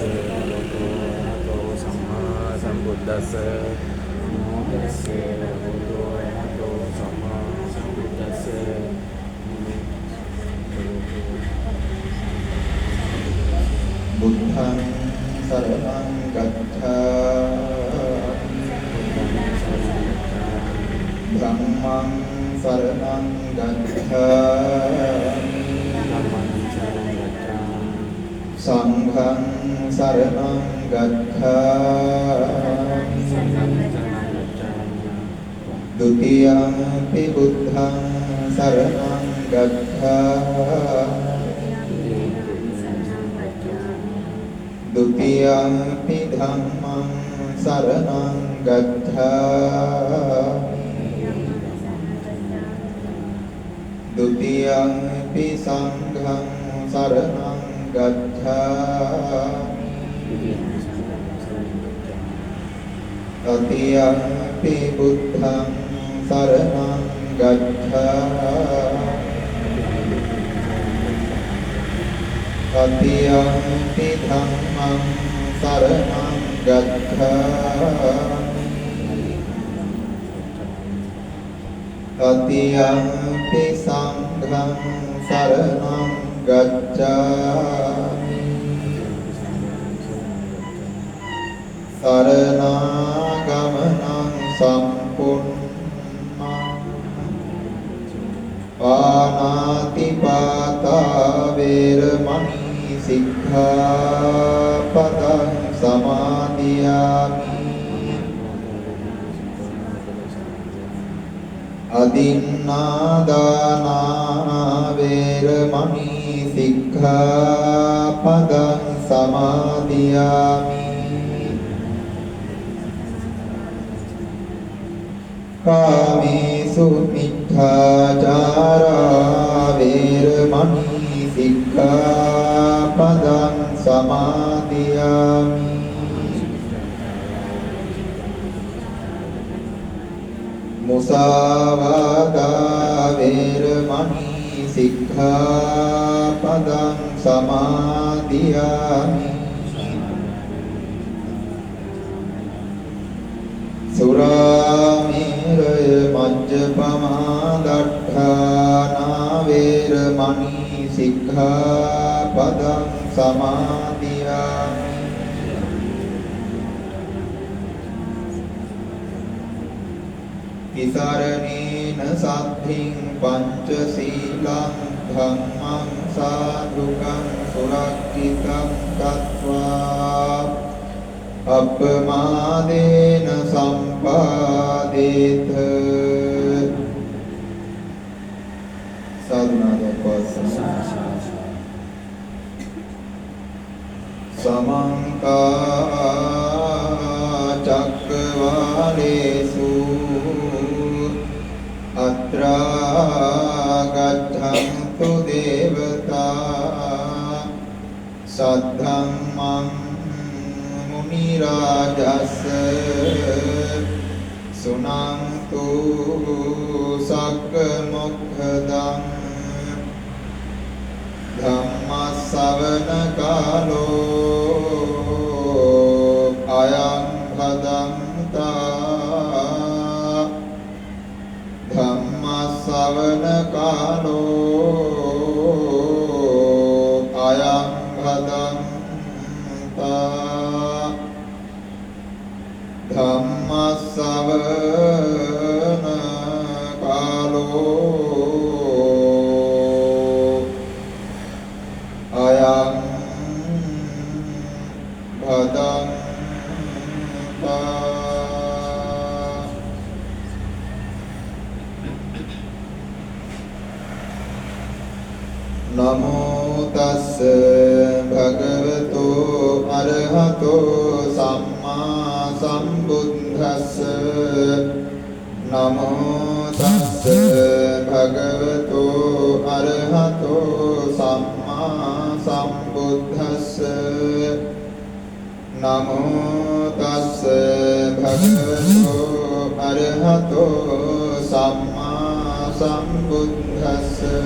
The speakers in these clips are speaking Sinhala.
भगवतो अरहतो सम्मा सम्बुद्धस्स नमो तस्से भगवतो अरहतो सम्मा सम्बुद्धस्स बुद्धं शरणं गच्छामि धम्मं शरणं गच्छामि संघं शरणं गच्छामि द्वितीयंपि बुद्धं शरणं गच्छामि द्वितीयंपि धम्मं शरणं गच्छामि द्वितीयंपि संघं शरणं गच्छामि तृतीयंपि बुद्धं शरणं गच्छामि तृतीयंपि धम्मं शरणं गच्छामि तृतीयंपि संघं शरणं गच्छामि शरणागमनं सम्पूर्णं पानातिपाता वैरमणि सिक्खापदं समादियामि अदिन्नादाना वैरमणि सिक्खापदं समादियामि कामेषु मिथ्याचारा वैरमणि सिक्खापदं समादियामि मुसावादा वैरमणि सिक्खापदं समादियामि सुरामेरय मज्जपमा दट्ठाना वैरमणि सिक्खापदं समादियामि तिसरणेन साधिं पंचशीलं धम्मं साधुकं सुरक्षितं कृत्वा अपमादेन सम्पादेत साधुनादोपासना समंता चक्रवालेषु अत्रा गच्छन्तु देवता सद्धम्मं मुनिराजस्य सुनन्तु सक्मुखदं धम्मश्रवणकालो अयं भदन्ता धम्मश्रवणकालो अयं भदन्ता धम्मश्रवणकालो अयं भदन्ता नमो तस्से भगवतो अरहतो सम्मा सम्बुद्धस्से नमो तस्से भगवतो अरहतो सम्मा सम्बुद्धस्से नमो तस्से भगवतो अरहतो सम्मा सम्बुद्धस्से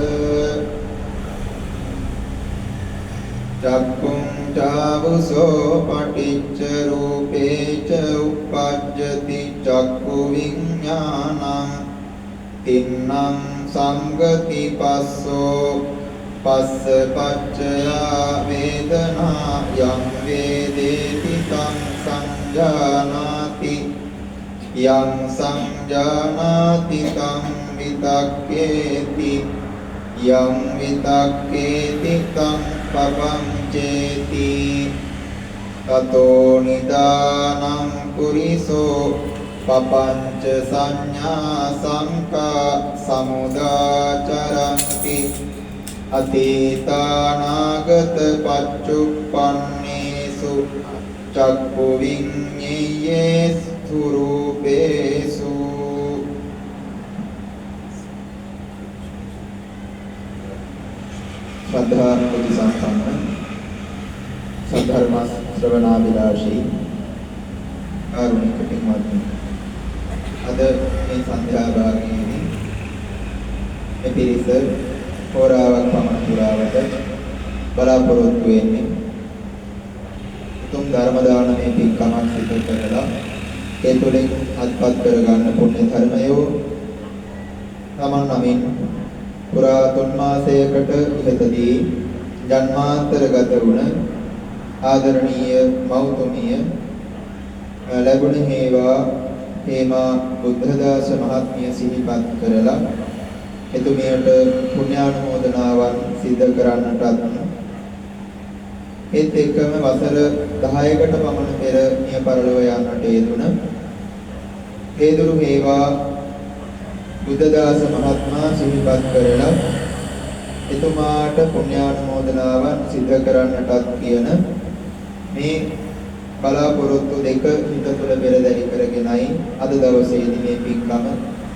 චක්කුං චාවුසෝ පටිච්ච රූපේච උප්පජ්ජති චක්කු විඤ්ඤාණං තින්නම් සංගති පස්සෝ පස්ස පච්චයා වේදනා යං වේදේති තං සංජානාති යං සංජානාති තං විතක්කේති යං විතක්කේති තං පපංචේති තතෝ නිදානං පුරිසෝ පපංච සංඥා සංකා සමුදාචරಂತಿ අතීතානාගත පච්චුප්පන්නේසු චක්ඛු විඤ්ඤේයේසු රූපේසු. ශ්‍රද්ධා බුද්ධ සම්පන්න සද්ධර්ම ශ්‍රවණාභිලාෂී ආරුණික පින්වත්නි, අද මේ සන්ධ්‍යා භාගයේදී මේ පිරිස හෝරාවක් පමණ පුරාවට බලාපොරොත්තු වෙන්නේ උතුම් ධර්ම දානමය පින්කමක් සිදු කරලා ඒ තුළින් අත්පත් කරගන්න පුණ්‍ය ධර්මයෝ තමන් නමින් පුරා 3 මාසයකට ඉහතදී ජන්මාන්තරගත වුණ ආදරණීය මෞතුමිය ලැබුණ හේවා හේමා බුද්ධදාස මහත්මිය සිහිපත් කරලා එතුමියට පුණ්‍යානුමෝදනාවන් සිදු කරන්නටත් ඒත් එක්කම වසර 10කට පමණ පෙර මිය පරලොව යන්නට යෙදුණ හේදුරු හේවා බුද්ධදාස මහත්මයා සිහිපත් කරලා එතුමාට පුණ්‍යානුමෝදනාවන් සිදු කරන්නටත් කියන මේ බලාපොරොත්තු දෙක හිත තුළ පෙරදරි කරගෙනයි අද දවසේදී මේ පින්කම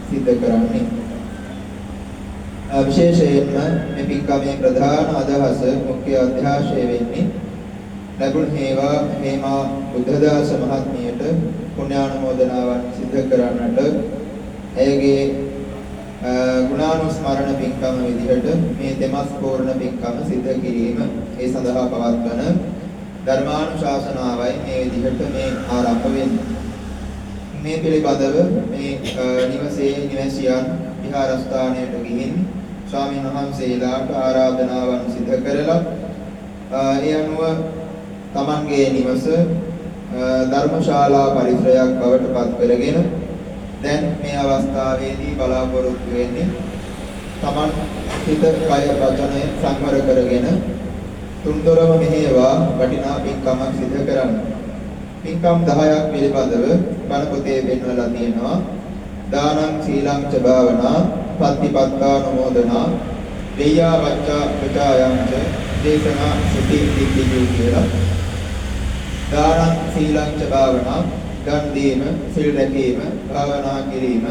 සිදු කරන්නේ. විශේෂයෙන්ම මේ පින්කමේ ප්‍රධාන අදහස මුඛ්‍ය අධ්‍යාශය වෙන්නේ ලැබුණ හේවා හේමා බුද්ධදාස මහත්මියට පුණ්‍යානුමෝදනාවන් සිදු කරන්නට ඇයගේ ගුණානුස්මරණ පින්කම විදිහට මේ දෙමස් පූර්ණ පින්කම සිදු කිරීම ඒ සඳහා පවත්වන ධර්මානුශාසනාවයි මේ විදිහට මේ ආරම්භ වෙන්නේ. මේ පිළිබඳව මේ නිවසේ නිවැසියන් විහාරස්ථානයට ගිහින් ස්වාමීන් වහන්සේලාට ආරාධනාවන් සිදු කරලා ඒ අනුව තමන්ගේ නිවස ධර්මශාලා පරිසරයක් බවට පත් කරගෙන දැන් මේ අවස්ථාවේදී බලාපොරොත්තු වෙන්නේ තමන් හිත කය වචනය සංවර කරගෙන තුන්දොරම මෙහෙවා වටිනා පින්කමක් සිදු කරන්න. පින්කම් 10ක් පිළිබඳව බණ පොතේ පෙන්වලා තියෙනවා. දානං සීලං ච භාවනා පත්තිපත්තානුමෝදනා දෙය්‍යා වච්චා ප්‍රචායං ච දේශනා සුති දිට්ඨියෝ කියලා. දානං සීලං ච භාවනා දන් දීම, සිල් රැකීම, භාවනා කිරීම,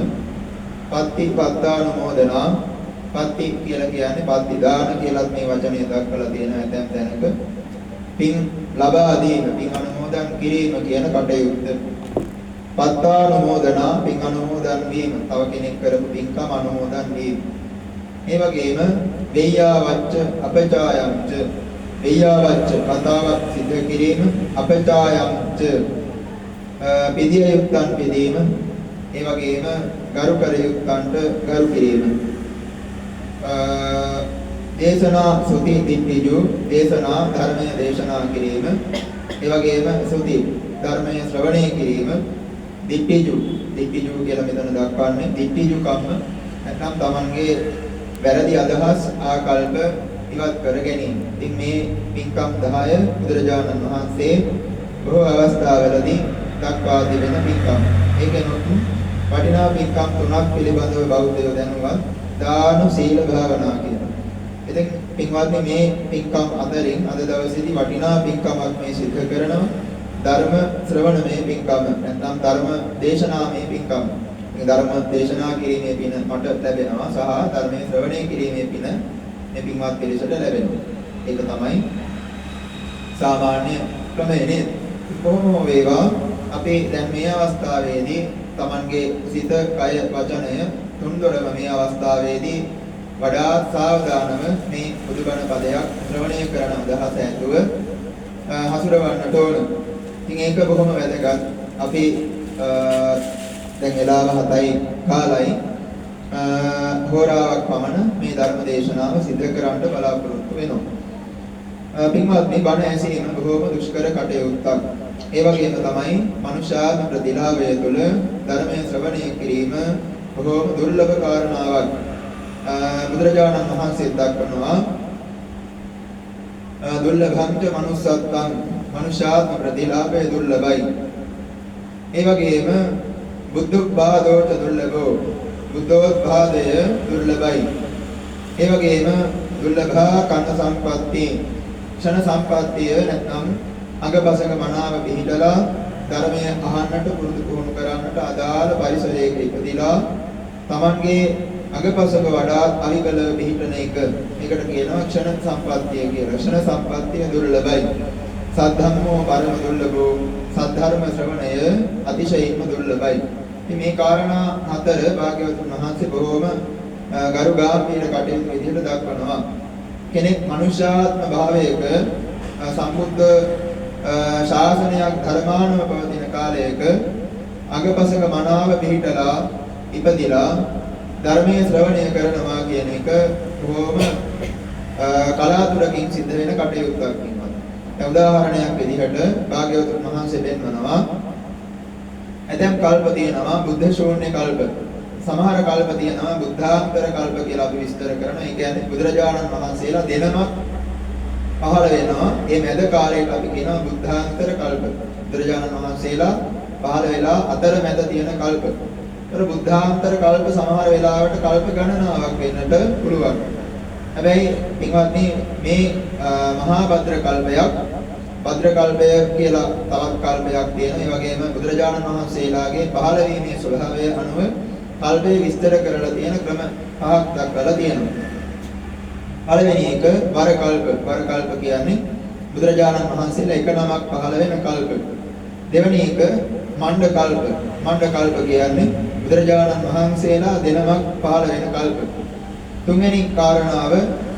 පත්තිපත්තානුමෝදනා පත්ති කියලා කියන්නේ පත්ති දාන කියලාත් මේ වචනේ දක්වලා තියෙන ඇතැම් තැනක පින් ලබා දීම, පින් අනුමෝදන් කිරීම කියන කටයුත්ත. පත්තානුමෝදනා පින් අනුමෝදන් වීම, තව කෙනෙක් කරපු පින්කම අනුමෝදන් වීම. ඒ වගේම වෙය්‍යා වච්ච අපචායංච, වෙය්‍යා වච්ච කතාවක් සිදු කිරීම, අපචායංච පිදිය යුක්තන් පිදීම, ඒ වගේම ගරු කර යුක්තන්ට ගරු කිරීම. දේශනා සුති දිට්ඨියෝ දේශනා ධර්මය දේශනා කිරීම, ඒ වගේම සුති ධර්මය ශ්‍රවණය කිරීම. දිට්ඨියෝ කියලා මෙතන දක්වන්නේ දිට්ඨියෝ කම්ම නැත්නම් තමන්ගේ වැරදි අදහස් ආකල්ප ඉවත් කර ගැනීම. ඉතින් මේ පින්කම් 10 බුදුරජාණන් වහන්සේ බොහෝ අවස්ථාවලදී දක්වා දෙන පින්කම්. ඒකෙනොත් වටිනා පින්කම් 3ක් පිළිබඳව බෞද්ධයෝ දැනුවත් දාන සීල භාවනා කියලා. ඉතින් පින්වත්නි මේ පින්කම් අතරින් අද දවසේදී වටිනා පින්කමක් මේ සිදු කරනවා. ධර්ම ශ්‍රවණමය පින්කම නැත්නම් ධර්ම දේශනාමය පින්කම. මේ ධර්ම දේශනා කිරීමේ පින මට ලැබෙනවා සහ ධර්මයේ ශ්‍රවණය කිරීමේ පින මේ පින්වත් පිරිසට ලැබෙනවා. ඒක තමයි සාමාන්‍ය ක්‍රමය නේද? කොහොම වේවා අපි දැන් මේ අවස්ථාවේදී Tamanගේ සිත, කය, වචනය තුන්දොරම මේ අවස්ථාවේදී වඩාත් සාවධානව මේ බුදුබණ පදයක් ශ්‍රවණය කරන අදහස ඇතුව හසුරවන්නට ඕන. ඉතින් ඒක බොහොම වැදගත්. අපි දැන් වෙලාව 7යි කාලයි හෝරාවක් පමණ මේ ධර්ම දේශනාව සිදු කරන්න බලාපොරොත්තු වෙනවා. පින්වත්නි, බණ ඇසීම බොහෝම දුෂ්කර කටයුත්තක්. ඒ වගේම තමයි මනුෂ්‍යාත්ම ප්‍රතිලාභය තුළ ධර්මයේ ශ්‍රවණය කිරීම බොහෝම දුර්ලභ කාරණාවක්. බුදුරජාණන් වහන්සේ දක්වනවා දුර්ලභංච manussත්තං, මනුෂ්‍යාත්ම ප්‍රතිලාභය දුර්ලභයි. ඒ වගේම බුද්ධෝත්පාදෝච දුර්ලභෝ, බුද්ධෝත්පාදය දුර්ලභයි. ඒ වගේම දුර්ලභා කන්න සම්පatti, ක්ෂණ සම්පත්තිය නැත්නම් අඟපසක මනාව පිහිටලා ධර්මය අහන්නට පුරුදු පුහුණු කරන්නට අදාළ පරිසරයක ඉපදිලා Tamanගේ අඟපසක වඩාත් අවිකල පිහිටන එක. මේකට කියනවා ක්ෂණ සම්පත්තිය කියලා. ක්ෂණ සම්පත්තිය දුර්ලභයි. සද්ධම්මෝ පරම දුර්ලභෝ, සද්ධර්ම ශ්‍රවණය අතිශයින්ම දුර්ලභයි. ඉතින් මේ කාරණා හතර භාග්‍යවතුන් වහන්සේ බොහෝම ගරු ගාම්භීර කටයුතු විදිහට දක්වනවා. කෙනෙක් මනුෂ්‍යාත්ම භාවයක සම්බුද්ධ ශාසනයක් ධර්මානුව පවතින කාලයක අඟපසක මනාව පිහිටලා ඉපදිලා ධර්මයේ ශ්‍රවණය කරනවා කියන එක බොහොම කලාතුරකින් සිද්ධ වෙන කටයුත්තක් වෙනවා. දැන් උදාහරණයක් විදිහට භාග්‍යවතුන් වහන්සේ පෙන්වනවා ඇතැම් කල්ප තියෙනවා බුද්ධ ශූන්‍ය කල්ප. සමහර කල්ප තියෙනවා බුද්ධාන්තර කල්ප කියලා අපි විස්තර කරනවා. ඒ කියන්නේ බුදුරජාණන් වහන්සේලා දෙනමක් පහළ වෙනවා. මේ මැද කාලයට අපි කියනවා බුද්ධාන්තර කල්ප. බුදුරජාණන් වහන්සේලා පහළ වෙලා අතර මැද තියෙන කල්ප. ඒතර බුද්ධාන්තර කල්ප සමහර වෙලාවට කල්ප ගණනාවක් වෙන්නට පුළුවන්. හැබැයි පින්වත්නි, මේ මහා භද්‍ර කල්පයක්, භද්‍ර කල්පය කියලා තවත් කල්පයක් තියෙනවා. ඒ වගේම බුදුරජාණන් වහන්සේලාගේ පහළ වීමේ ස්වභාවය අනුව කල්පේ විස්තර කරලා තියෙන ක්‍රම පහක් දක්වලා තියෙනවා. පළවෙනි එක වර කල්ප. වර කල්ප කියන්නේ බුදුරජාණන් වහන්සේලා එක නමක් පහළ වෙන කල්ප. දෙවෙනි එක මණ්ඩ කල්ප. මණ්ඩ කල්ප කියන්නේ බුදුරජාණන් වහන්සේලා දෙනමක් පහළ වෙන කල්ප. තුන්වෙනි කාරණාව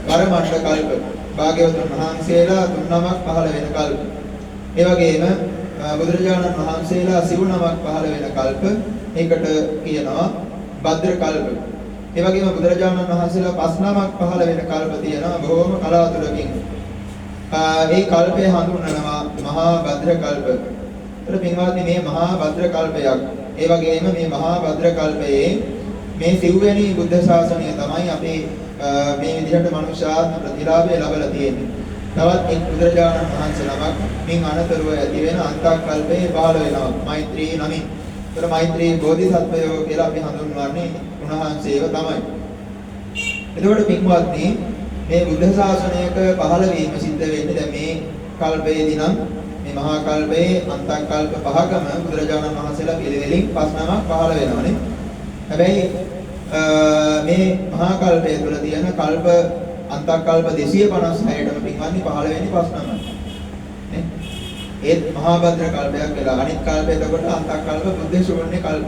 වර මණ්ඩ කල්ප. භාග්‍යවතුන් වහන්සේලා තුන් නමක් පහළ වෙන කල්ප. ඒ වගේම බුදුරජාණන් වහන්සේලා සිව් නමක් පහළ වෙන කල්ප. ඒකට කියනවා භද්‍ර කල්ප. ඒ වගේම බුදුරජාණන් වහන්සේලා පස් නමක් පහළ වෙන කල්ප තියෙනවා බොහොම කලාතුරකින්. ඒ කල්පය හඳුන්වනවා මහා භද්‍ර කල්ප. ඒතර පින්වත්නි, මේ මහා භද්‍ර කල්පයක්. ඒ වගේම මේ මහා භද්‍ර කල්පයේ මේ සිව්වැනි බුද්ධ ශාසනය තමයි අපේ මේ විදිහට මනුෂ්‍යාත්ම ප්‍රතිලාභය ලැබලා තියෙන්නේ. තවත් එක් බුදුරජාණන් වහන්සේ නමක් මින් අනතුරුව ඇති වෙන අන්තක්කල්පයේ පහළ වෙනවා මෛත්‍රී නමින්. ඒතර මෛත්‍රී බෝධිසත්වයෝ කියලා අපි හඳුන්වන්නේ උන්වහන්සේව තමයි. එතකොට පින්වත්නි, මේ බුද්ධ ශාසනයක පහළ වීම සිද්ධ වෙන්නේ දැන් මේ කල්පයේදී නම් මේ මහා කල්පයේ අන්තක්කල්ප පහකම බුදුරජාණන් වහන්සේලා පිළිවෙලින් පස් නමක් පහළ වෙනවානේ. හැබැයි මේ මහා කල්පය තුළ තියෙන කල්ප අන්තක්කල්ප 256ටම පින්වත්නි පහළ වෙන්නේ පස් නමයි. නේ? ඒත් මහා භද්‍ර කල්පයක් වෙලා අනිත් කල්පය එතකොට අන්තක්කල්ප බුද්ධ ශූන්‍ය කල්ප.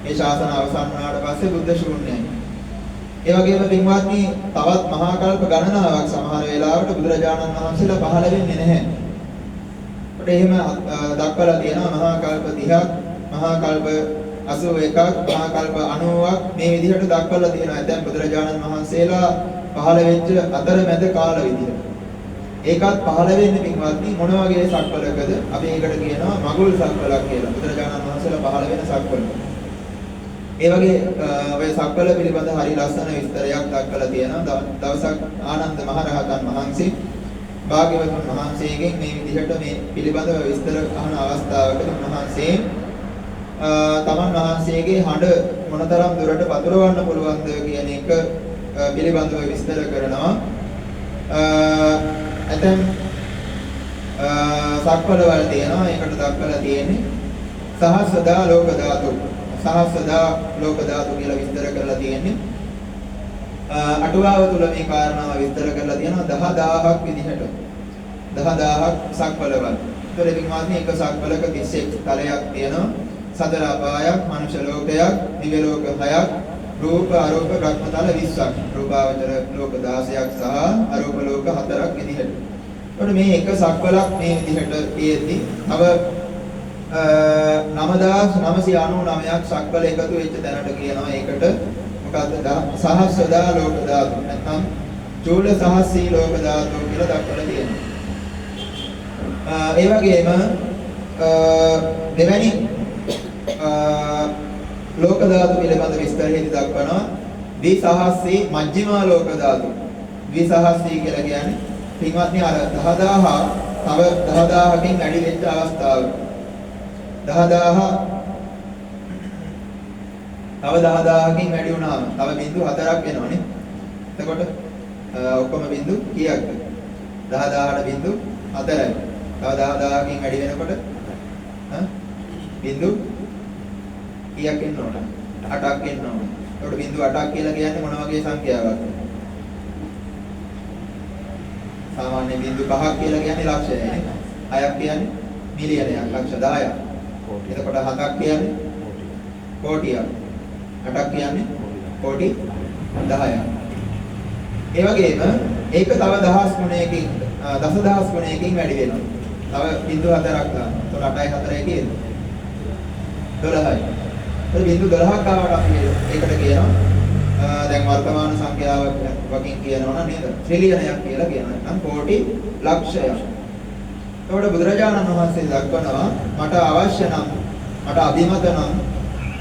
මේ ශාසන අවසන් වුණාට පස්සේ බුද්ධ ශූන්‍යයි. ඒ වගේම පින්වත්නි, තවත් මහා කල්ප ගණනාවක් සමහර වෙලාවට බුදුරජාණන් වහන්සේලා පහළ වෙන්නේ නැහැ. ඒකට එහෙම දක්වලා තියෙනවා මහා කල්ප 30ක්, මහා කල්ප 81ක්, මහා කල්ප 90ක් මේ විදිහට දක්වලා තියෙනවා. ඇතැම් බුදුරජාණන් වහන්සේලා පහළ වෙච්ච අතරමැද කාල විදිහට. ඒකත් පහළ වෙන්නේ පින්වත්නි මොන වගේ සක්වලකද? අපි ඒකට කියනවා මගුල් සක්වලක් කියලා. බුදුරජාණන් වහන්සේලා පහළ වෙන සක්වල. ඒ වගේ ඔය සක්වල පිළිබඳ හරි ලස්සන විස්තරයක් දක්වලා තියෙනවා. දවසක් ආනන්ද මහරහතන් වහන්සේ භාග්‍යවතුන් වහන්සේගෙන් මේ විදිහට මේ පිළිබඳව විස්තර අහන අවස්ථාවකදී උන්වහන්සේ තමන් වහන්සේගේ හඬ මොනතරම් දුරට පතුරවන්න පුළුවන්ද කියන එක පිළිබඳව විස්තර කරනවා. ඇතැම් සක්වලවල තියෙනවා. ඒකට දක්වලා තියෙන්නේ සහස්‍රදා ලෝක ධාතු. සහස්‍රදා ලෝක ධාතු කියලා විස්තර කරලා තියෙන්නේ. අටුවාව තුල මේ කාරණාව විස්තර කරලා තියෙනවා 10000ක් විදිහට. 10000ක් සක්වලවල. ඒතර පින්වත්නි, එක සක්වලක 31 තලයක් තියෙනවා. සතර අපායක්, මනුෂ්‍ය ලෝකයක්, දිව්‍ය ලෝක 6ක්, රූප අරූප භ්‍රමතල 20ක්. රූපාවචර ලෝක 16ක් සහ අරූප ලෝක 4ක් විදිහට. එතකොට මේ එක සක්වලක් මේ විදිහට තියෙද්දි තව 9999ක් සක්වල එකතු වෙච්ච තැනට කියනවා ඒකට මොකද්ද? සහස්‍රදා ලෝක ධාතු. නැත්නම් චූල සහස්සී ලෝක ධාතු කියලා දක්වලා තියෙනවා. ඒ වගේම දෙවැනි ලෝක ධාතු පිළිබඳ විස්තරයේදී දක්වනවා ද්විසහස්සී මජ්ක්‍ධිමා ලෝක ධාතු. ද්විසහස්සී කියලා කියන්නේ පින්වත්නි අර 10000 තව 10000කින් වැඩි වෙච්ච අවස්ථාව. 10000 තව 10000කින් වැඩි වුණාම තව බිංදු 4ක් එනවනේ. එතකොට ඔක්කොම බිංදු කීයක්ද? 10000ට බිංදු 4යි. තව 10000කින් වැඩි වෙනකොට බිංදු කීයක් එන්න ඕන? 8ක් එන්න ඕන. එතකොට බිංදු 8ක් කියලා කියන්නේ මොන වගේ සංඛ්‍යාවක්ද? සාමාන්‍ය බිංදු 5ක් කියලා කියන්නේ ලක්ෂයයි නේ. 6ක් කියන්නේ මිලියනයක්, ලක්ෂ 10ක්. එතකොට 7ක් කියන්නේ කෝටියක්. 8ක් කියන්නේ කෝටි 10ක්. ඒ වගේම ඒක තව දහස් ගුණයකින් දසදහස් ගුණයකින් වැඩි වෙනවා. තව බිංදු 4ක් ගන්න. එතකොට 8යි 4යි කියන්නේ 12යි. ඒ බිංදු 12ක් ආවට අපි ඒකට කියනවා දැන් වර්තමාන සංඛ්‍යාවක් වකින් කියනවා නේද? ට්‍රිලියනයක් කියලා කියනවා. නැත්නම් කෝටි ලක්ෂයක්. එතකොට බුදුරජාණන් වහන්සේ දක්වනවා මට අවශ්‍ය නම් මට අභිමත නම්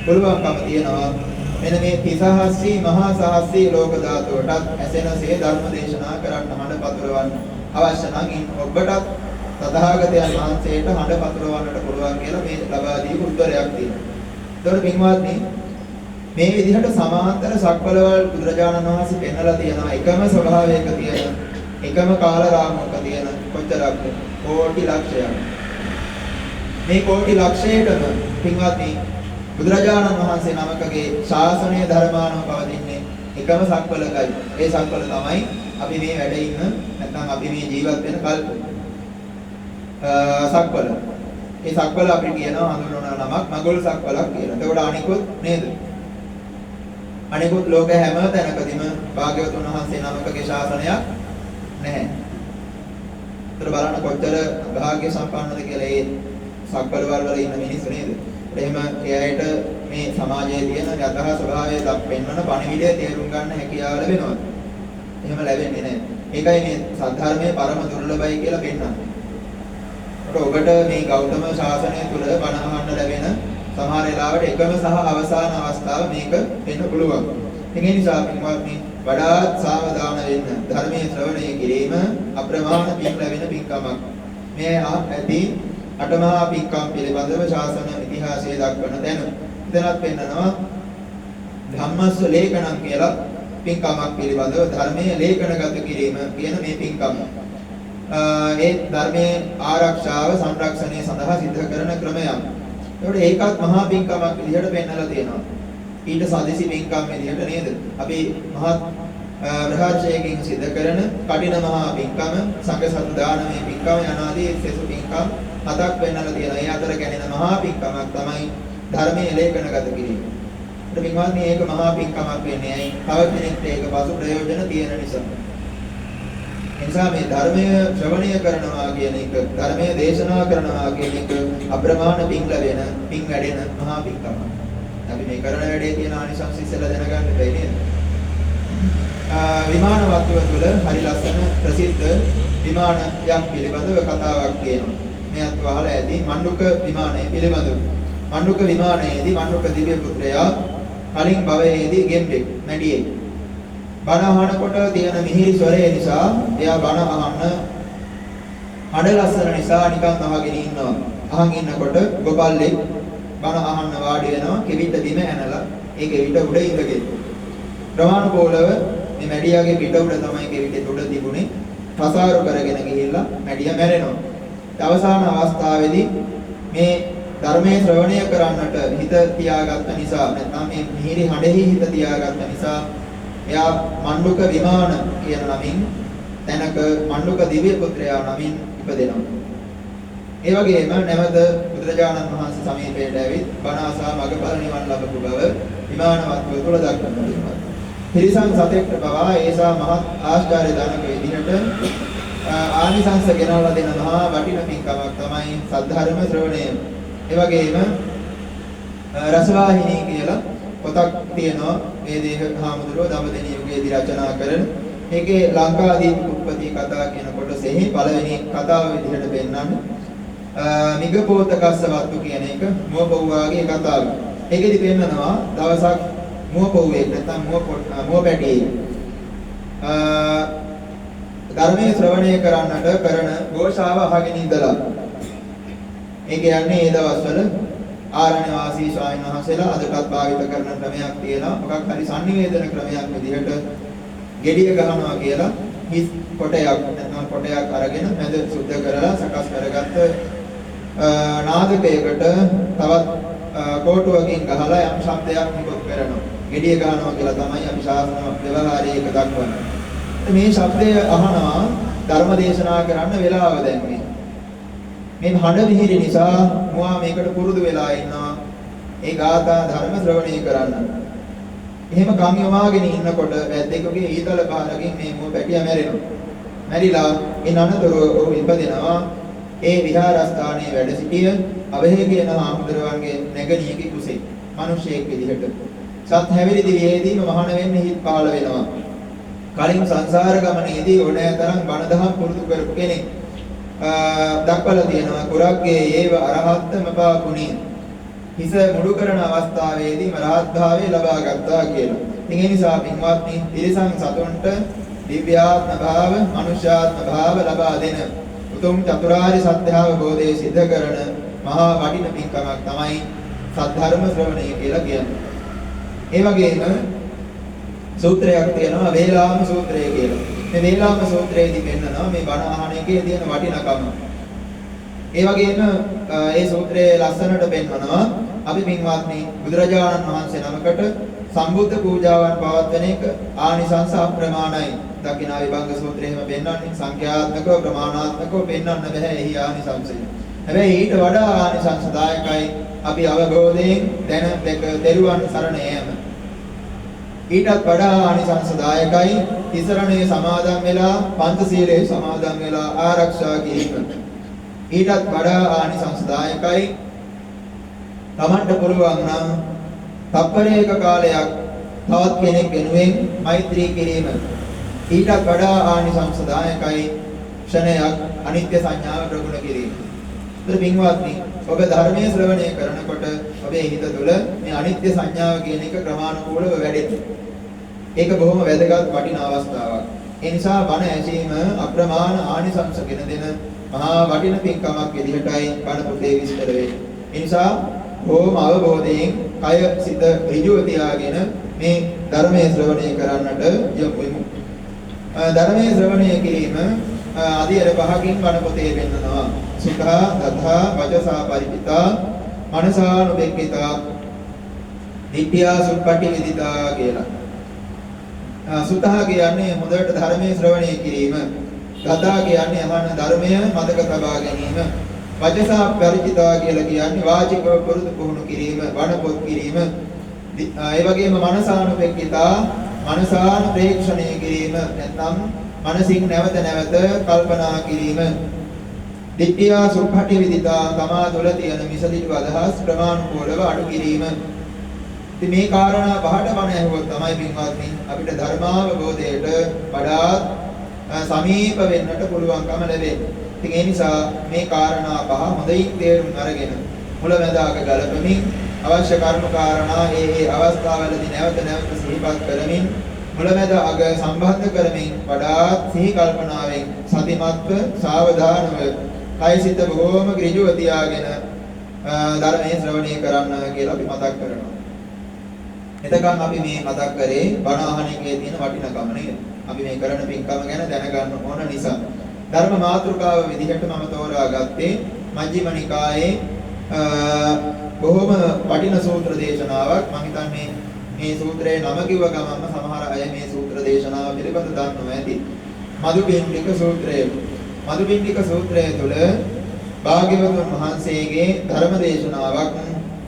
පුළුවන්කම තියෙනවා මෙන්න මේ තිසහස්සී මහා සහස්සී ලෝක ධාතුවටත් ඇසෙනසේ ධර්ම දේශනා කරන්න හඬ පතුරවන්න අවශ්‍ය නම් ඔබටත් තථාගතයන් වහන්සේට හඬ පතුරවන්නට පුළුවන් කියලා මේ ලබා දීපු උත්තරයක් තියෙනවා. එතකොට පින්වත්නි මේ විදිහට සමාන්තර සක්වලවල් බුදුරජාණන් වහන්සේ පෙන්වලා තියෙනවා එකම ස්වභාවයක තියෙන එකම කාල රාමුවක තියෙන කොච්චරක්ද? කෝටි ලක්ෂයක්. මේ කෝටි ලක්ෂයකම පින්වත්නි බුදුරජාණන් වහන්සේ නමකගේ ශාසනීය ධර්මානුව පවතින්නේ එකම සක්වලකයි. ඒ සක්වල තමයි අපි මේ වැඩ ඉන්න නැත්නම් අපි මේ ජීවත් වෙන කල්ප. සක්වල. ඒ සක්වල අපිට කියනවා හඳුන්වන නමක් මගුල් සක්වලක් කියලා. එතකොට අනිකුත් නේද? අනිකුත් ලෝක හැම තැනකදීම භාග්‍යවතුන් වහන්සේ නමකගේ ශාසනයක් නැහැ. ඒතර බලන්න කොච්චර භාග්‍ය සම්පන්නද කියලා ඒ සක්වල වල ඉන්න මිනිස්සු නේද? එහෙම එයාට මේ සමාජයේ තියෙන යථා ස්වභාවය පෙන්වන පණිවිඩය තේරුම් ගන්න හැකියාව ලැබෙනවා. එහෙම ලැබෙන්නේ නැහැ. ඒකයි මේ සද්ධර්මයේ පරම දුර්ලභයි කියලා පෙන්වන්නේ. ඔබට මේ ගෞතම ශාසනය තුළ බණ අහන්න ලැබෙන සමහර වෙලාවට එකම සහ අවසාන අවස්ථාව මේක වෙන්න පුළුවන්. ඒ නිසා පින්වත්නි වඩාත් සාවධාන වෙන්න ධර්මයේ ශ්‍රවණය කිරීම අප්‍රමාණ පින් ලැබෙන පින්කමක්. මේ ඇති අටමහා පින්කම් පිළිබඳව ශාසන ඉතිහාසයේ දක්වන දැන. එතනත් පෙන්නනවා ධම්මස්ස ලේඛනම් කියලා පින්කමක් පිළිබඳව ධර්මයේ ලේඛනගත කිරීම කියන මේ පින්කම. ඒ ධර්මයේ ආරක්ෂාව සංරක්ෂණය සඳහා සිද්ධ කරන ක්‍රමයක්. ඒකට ඒකත් මහා පින්කමක් විදිහට පෙන්වලා තියෙනවා. ඊට සදෙසි පින්කම් විදිහට නේද? අපි මහත් රහස්‍යයෙන් සිද්ධ කරන කටින මහා පින්කම, සංඝ සතු දානමය පින්කම යනාදී සෙසු පින්කම් හතක් වෙන්නලා තියෙනවා. ඒ අතර ගැනෙන මහා පින්කමක් තමයි ධර්මයේ ලේඛනගත කිරීම. ඒත් පින්වත්නි ඒක මහා පින්කමක් වෙන්නේ ඇයි? තව කෙනෙක්ට ඒක පසු ප්‍රයෝජන තියෙන නිසා. එනිසා මේ ධර්මය ශ්‍රවණය කරනවා කියන එක, ධර්මය දේශනා කරනවා කියන එක අප්‍රමාණ පින් ලැබෙන, පින් වැඩෙන මහා පින්කමක්. අපි මේ කරන වැඩේ තියෙන ආනිසංස ඉස්සෙල්ලා දැනගන්න බෑ නේද? විමාන වත්ව තුළ හරි ලස්සන ප්‍රසිද්ධ විමානයක් පිළිබඳව කතාවක් කියනවා. මෙයත් වහලා ඇති මණ්ඩුක විමානය පිළිබඳව. මණ්ඩුක විමානයේදී මණ්ඩුක දිව්‍ය පුත්‍රයා කලින් භවයේදී ගෙම්බෙක් මැඩියෙක්. බණ අහනකොට තියෙන මිහිරි ස්වරය නිසා එයා බණ අහන්න හඬ ලස්සන නිසා නිකන් අහගෙන ඉන්නවා. අහන් ඉන්නකොට ගොපල්ලෙක් බණ අහන්න වාඩි වෙනවා. කෙවිත බිම ඇනලා ඒ කෙවිත උඩ ඉඳගෙන. ප්‍රමාණිකෝලව මේ මැඩියාගේ පිට උඩ තමයි කෙවිතේ උඩ තිබුණේ. පසාරු කරගෙන ගිහිල්ලා මැඩියා මැරෙනවා. අවසාන අවස්ථාවේදී මේ ධර්මයේ ශ්‍රවණය කරන්නට හිත තියාගත්ත නිසා නැත්නම් මේ මිහිරි හඬෙහි හිත තියාගත්ත නිසා එයා මණ්ඩුක විමාන කියන නමින් තැනක මණ්ඩුක දිව්‍ය පුත්‍රයා නමින් ඉපදෙනවා. ඒ වගේම නැවත බුදුරජාණන් වහන්සේ සමීපයට ඇවිත් බණ අසා මඟඵල නිවන් ලබපු බව විමානවත්ව තුල දක්වනවා. තිරිසන් සතෙක්ට පවා ඒසා මහත් ආශ්චර්ය ධනක විදිහට ආනිසංස ගෙනල්ලා දෙන මහා වටින පින්කමක් තමයි සද්ධර්ම ශ්‍රවණය. ඒ වගේම රසවාහිනී කියලා පොතක් තියෙනවා මේ දේහ හාමුදුරුවෝ දඹදෙණිය යුගයේදී රචනා කරන. මේකේ ලංකාදීප උත්පත්ති කතා කියන කොටසෙහි පළවෙනි කතාව විදිහට පෙන්නන්නේ මිගපෝතකස්ස වත්තු කියන එක මුවපොව්වාගේ කතාව. ඒකෙදි පෙන්නනවා දවසක් මුවපොව්වෙක් නැත්නම් මුවපැටියෙක් ධර්මයේ ශ්‍රවණය කරන්නට කරන ഘോഷාව අහගෙන ඉඳලා. ඒ කියන්නේ ඒ දවස්වල ආරණ්‍ය වාසී ස්වාමීන් වහන්සේලා අදටත් භාවිත කරන ක්‍රමයක් තියෙනවා. මොකක් හරි sannivedana ක්‍රමයක් විදිහට gediya ගහනවා කියලා හිස් කොටයක් නැත්නම් කොටයක් අරගෙන මැද සුද්ධ කරලා සකස් කරගත්ත නාදකයකට තවත් කෝටුවකින් ගහලා යම් ශබ්දයක් නිකුත් කරනවා. gediya ගහනවා කියලා තමයි අපි ශාසන ව්‍යවහාරයේ එක දක්වන්නේ. මේ ශබ්දය අහනවා ධර්ම දේශනා කරන්න වෙලාව දැන් මේ හඬ විහිරි නිසා මුවා මේකට පුරුදු වෙලා ඉන්නවා. ඒ ගාථා ධර්ම ශ්‍රවණය කරන්න. එහෙම කම් යමාගෙන ඉන්නකොට වැද්දෙකුගේ ඊතල පාරකින් මේ මුව පැටියා මැරෙනවා. මැරිලා ඒ අනතුරු ඔහු ඉපදෙනවා ඒ විහාරස්ථානයේ වැඩ සිටිය අවහේ කියන හාමුදුරුවන්ගේ නැගණියගේ කුසේ මිනිසෙක් විදිහට. සත් හැවිලි දිවියේදීම මහාන වෙන්නේ හිත් පහළ වෙනවා. කලින් සංසාර ගමනේදී ඕනෑතරම් බණ දහම් පුරුදු කරපු කෙනෙක්. දක්වලා තියෙනවා කුරග්ගේ ඒව අරහත්ම පාපුණි හිස මුඩු කරන අවස්ථාවේදීම රහත් භාවය ලබා ගත්තා කියලා. ඉතින් ඒ නිසා පින්වත්නි තිරිසන් සතුන්ට දිව්‍යාත්ම භාව, මනුෂ්‍යාත්ම භාව ලබා දෙන උතුම් චතුරාර්ය සත්‍ය අවබෝධය සිද්ධ කරන මහා වටින පින්කමක් තමයි සද්ධර්ම ශ්‍රවණය කියලා කියන්නේ. ඒ වගේම සූත්‍රයක් තියෙනවා වේලාම සූත්‍රය කියලා. මේ වේලාම සූත්‍රයේදී පෙන්නනවා මේ බණ අහන එකේ තියෙන වටිනකම. ඒ වගේම ඒ සූත්‍රයේ ලස්සනට පෙන්වනවා අපි පින්වත්නි බුදුරජාණන් වහන්සේ නමකට සම්බුද්ධ පූජාවන් පවත්වන එක ආනිසංස අප්‍රමාණයි. දකිනා විභංග සූත්‍රයේම පෙන්වන්නේ සංඛ්‍යාත්මකව ප්‍රමාණාත්මකව පෙන්වන්න බෑ එහි ආනිසංසය. හැබැයි ඊට වඩා ආනිසංසදායකයි අපි අවබෝධයෙන් දැන දෙක දරුවන් සරණ යෑම. ඊටත් වඩා ආනිසංසදායකයි තිසරණේ සමාදන් වෙලා පංචශීලයේ සමාදන් වෙලා ආරක්ෂා කිරීම. ඊටත් වඩා ආනිසංසදායකයි තමන්ට පුළුවන් නම් තප්පරයක කාලයක් තවත් කෙනෙක් වෙනුවෙන් මෛත්‍රී කිරීම. ඊටත් වඩා ආනිසංසදායකයි ක්ෂණයක් අනිත්‍ය සංඥාව ප්‍රගුණ කිරීම. ඒතර පින්වත්නි ඔබ ධර්මයේ ශ්‍රවණය කරනකොට ඔබේ හිත තුළ මේ අනිත්‍ය සංඥාව කියන එක ක්‍රමානුකූලව වැඩෙනවා. ඒක බොහොම වැදගත් වටිනා අවස්ථාවක්. ඒ නිසා බණ ඇසීම අප්‍රමාණ ආනිසංස ගෙන දෙන මහා වටින පින්කමක් විදිහටයි බණ පොතේ විස්තර වෙන්නේ. ඒ නිසා බොහොම අවබෝධයෙන් කය සිත ඍජුව තියාගෙන මේ ධර්මයේ ශ්‍රවණය කරන්නට යොමු. ධර්මයේ ශ්‍රවණය කිරීම අධියර පහකින් බණ පොතේ පෙන්නනවා. සුඛා දතා වචසා පරිපිතා මනසානුපෙක්ඛිතා දිට්ඨියා සුප්පටි විදිතා කියලා. සුතහා කියන්නේ හොඳට ධර්මයේ ශ්‍රවණය කිරීම. ගතා කියන්නේ අහන ධර්මය මතක තබා ගැනීම. වචසා පරිචිතා කියලා කියන්නේ වාචිකව පුරුදු පුහුණු කිරීම, වණ පොත් කිරීම. ඒ වගේම මනසානුපෙක්ඛිතා මනසාන ප්‍රේක්ෂණය කිරීම නැත්නම් මනසින් නැවත නැවත කල්පනා කිරීම. දිට්ඨියා සුප්පටි විදිතා තමා තුළ තියෙන මිසදිටු අදහස් ප්‍රමාණිකවව අඩු කිරීම. ඉතින් මේ කාරණා පහට බණ ඇහුවොත් තමයි පින්වත්නි අපිට ධර්මාවබෝධයට වඩාත් සමීප වෙන්නට පුළුවන්කම ලැබෙන්නේ. ඉතින් ඒ නිසා මේ කාරණා පහ හොඳින් තේරුම් අරගෙන මුලැමැදාක ගලපමින් අවශ්‍ය කර්ම කාරණා ඒ අවස්ථාවලදී නැවත නැවත සිහිපත් කරමින් මුලැමැද අග සම්බන්ධ කරමින් වඩාත් සිහි කල්පනාවෙන් සතිමත්ව සාවධානව කයසිත බොහෝම ඍජුව තියාගෙන ධර්මයේ ශ්‍රවණය කරන්න කියලා අපි මතක් කරනවා. එතකන් අපි මේ මතක් කරේ බණ අහන එකේ තියෙන වටිනකම නේද? අපි මේ කරන පින්කම ගැන දැනගන්න ඕන නිසා ධර්ම මාතෘකාව විදිහට මම තෝරාගත්තේ මජ්ක්‍ධිම නිකායේ බොහොම වටින සූත්‍ර දේශනාවක්. මම හිතන්නේ මේ සූත්‍රයේ නම කිව්ව ගමන්ම සමහර අය මේ සූත්‍ර දේශනාව පිළිබඳව දන්නවා ඇති. මදුපිණ්ඩික සූත්‍රය. මදුපිණ්ඩික සූත්‍රය තුළ භාග්‍යවතුන් වහන්සේගේ ධර්ම දේශනාවක්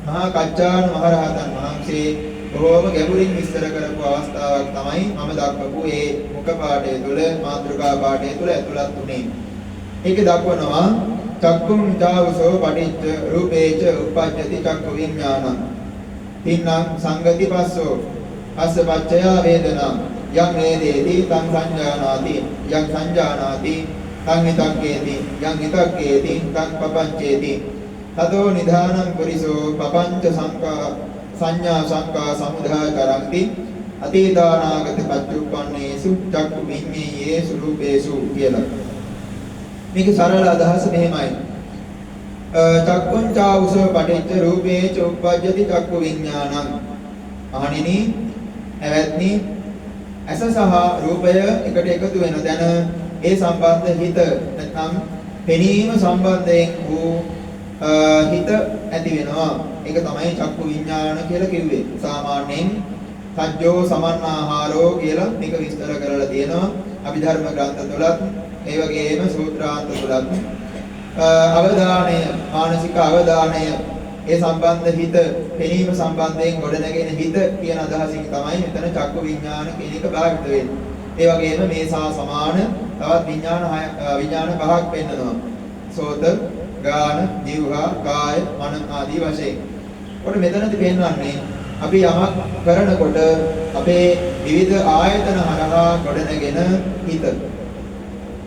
මහා කච්චායන මහරහතන් වහන්සේ බොහෝම ගැඹුරින් විස්තර කරපු අවස්ථාවක් තමයි මම දක්වපු ඒ මුඛ පාඨය තුළ මාතෘකා පාඨය තුළ ඇතුළත් වුණේ. ඒකේ දක්වනවා චක්කුම් චාවසෝ පටිච්ච රූපේච උප්පජ්ජති චක්ඛු විඥානං තින්නම් සංගති පස්සෝ අස්ස පච්චය වේදනා යම් වේදේති තං සංජානාති යම් සංජානාති තං හිතක්කේති යම් හිතක්කේති තං පපංචේති තදෝ නිධානං පුරිසෝ පපංච සංකා සංඥා සංකා සමුදා කරಂತಿ අතීතානාගත පච්චුප්පන්නේසු චක්ඛු විඤ්ඤේයේසු රූපේසු කියලා. මේක සරල අදහස මෙහෙමයි. චක්කුං චාවුස පටිච්ච රූපේච උප්පජ්ජති චක්ඛු විඥානං. අහණෙනි එවත්නි ඇස සහ රූපය එකට එකතු වෙන දැන ඒ සම්බන්ධ හිත නැත්නම් පෙනීම සම්බන්ධයෙන් වූ හිත ඇති වෙනවා. ඒක තමයි චක්කු විඥාන කියලා කිව්වේ. සාමාන්‍යයෙන් සජ්ජෝ සමන්නාහාරෝ කියලා මේක විස්තර කරලා තියෙනවා. අභිධර්ම ග්‍රන්ථ තුලත් ඒ වගේම සූත්‍රාන්ත තුලත් අවධානය, මානසික අවධානය, ඒ සම්බන්ධ හිත, පෙනීම සම්බන්ධයෙන් ගොඩනැගෙන හිත කියන අදහසින් තමයි මෙතන චක්කු විඥාන කියන එක භාවිත වෙන්නේ. ඒ වගේම මේ සහ සමාන තවත් විඥාන පහක් පෙන්නනවා. සෝත, ගාන, જીවහා, කාය, මන ආදී වශයෙන්. කොට මෙතනදී පෙන්වන්නේ අපි යමක් කරනකොට අපේ විවිධ ආයතන හරහා ගොඩනැගෙන හිත.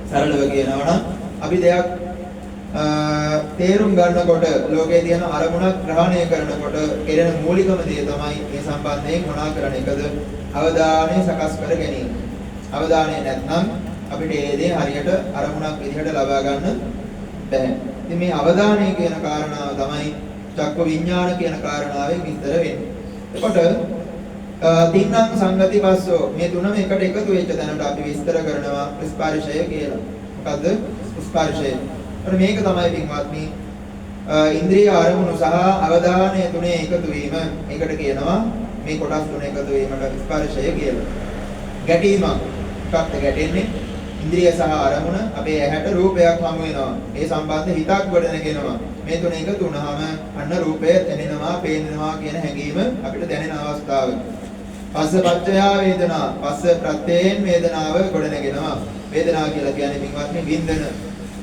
සරලව කියනවා නම් අපි දෙයක් තේරුම් ගන්නකොට ලෝකයේ තියෙන අරමුණක් ග්‍රහණය කරනකොට කෙරෙන මූලිකම දේ තමයි මේ සම්බන්ධයෙන් මොනා කරන එකද? අවධානය සකස් කර ගැනීම. අවධානය නැත්නම් අපිට ඒ දේ හරියට අරමුණක් විදිහට ලබා ගන්න බැහැ. ඉතින් මේ අවධානය කියන කාරණාව තමයි චක්ක විඥාන කියන කාරණාවෙන් විස්තර වෙන්නේ. එතකොට තින්නම් සංගති පස්සෝ මේ තුනම එකට එකතු වෙච්ච තැනට අපි විස්තර කරනවා ස්පර්ශය කියලා. මොකද්ද ස්පර්ශය? මේක තමයි පින්වත්නි ඉන්ද්‍රිය අරමුණු සහ අවධානය තුනේ එකතු වීම. ඒකට කියනවා මේ කොටස් තුන එකතු වීමට ස්පර්ශය කියලා. ගැටීමක් එකක්ද ගැටෙන්නේ? ඉන්ද්‍රිය සහ අරමුණ අපේ ඇහැට රූපයක් හමු වෙනවා. ඒ සම්බන්ධ හිතක් ගොඩනගෙනවා. මේ තුන එකතු වුණාම අන්න රූපය දැනෙනවා, පේනවා කියන හැඟීම අපිට දැනෙන අවස්ථාව. පස්ස පච්චය වේදනා. පස්ස ප්‍රත්‍යයෙන් වේදනාව ගොඩනගෙනවා. වේදනාව කියලා කියන්නේ පින්වත්නි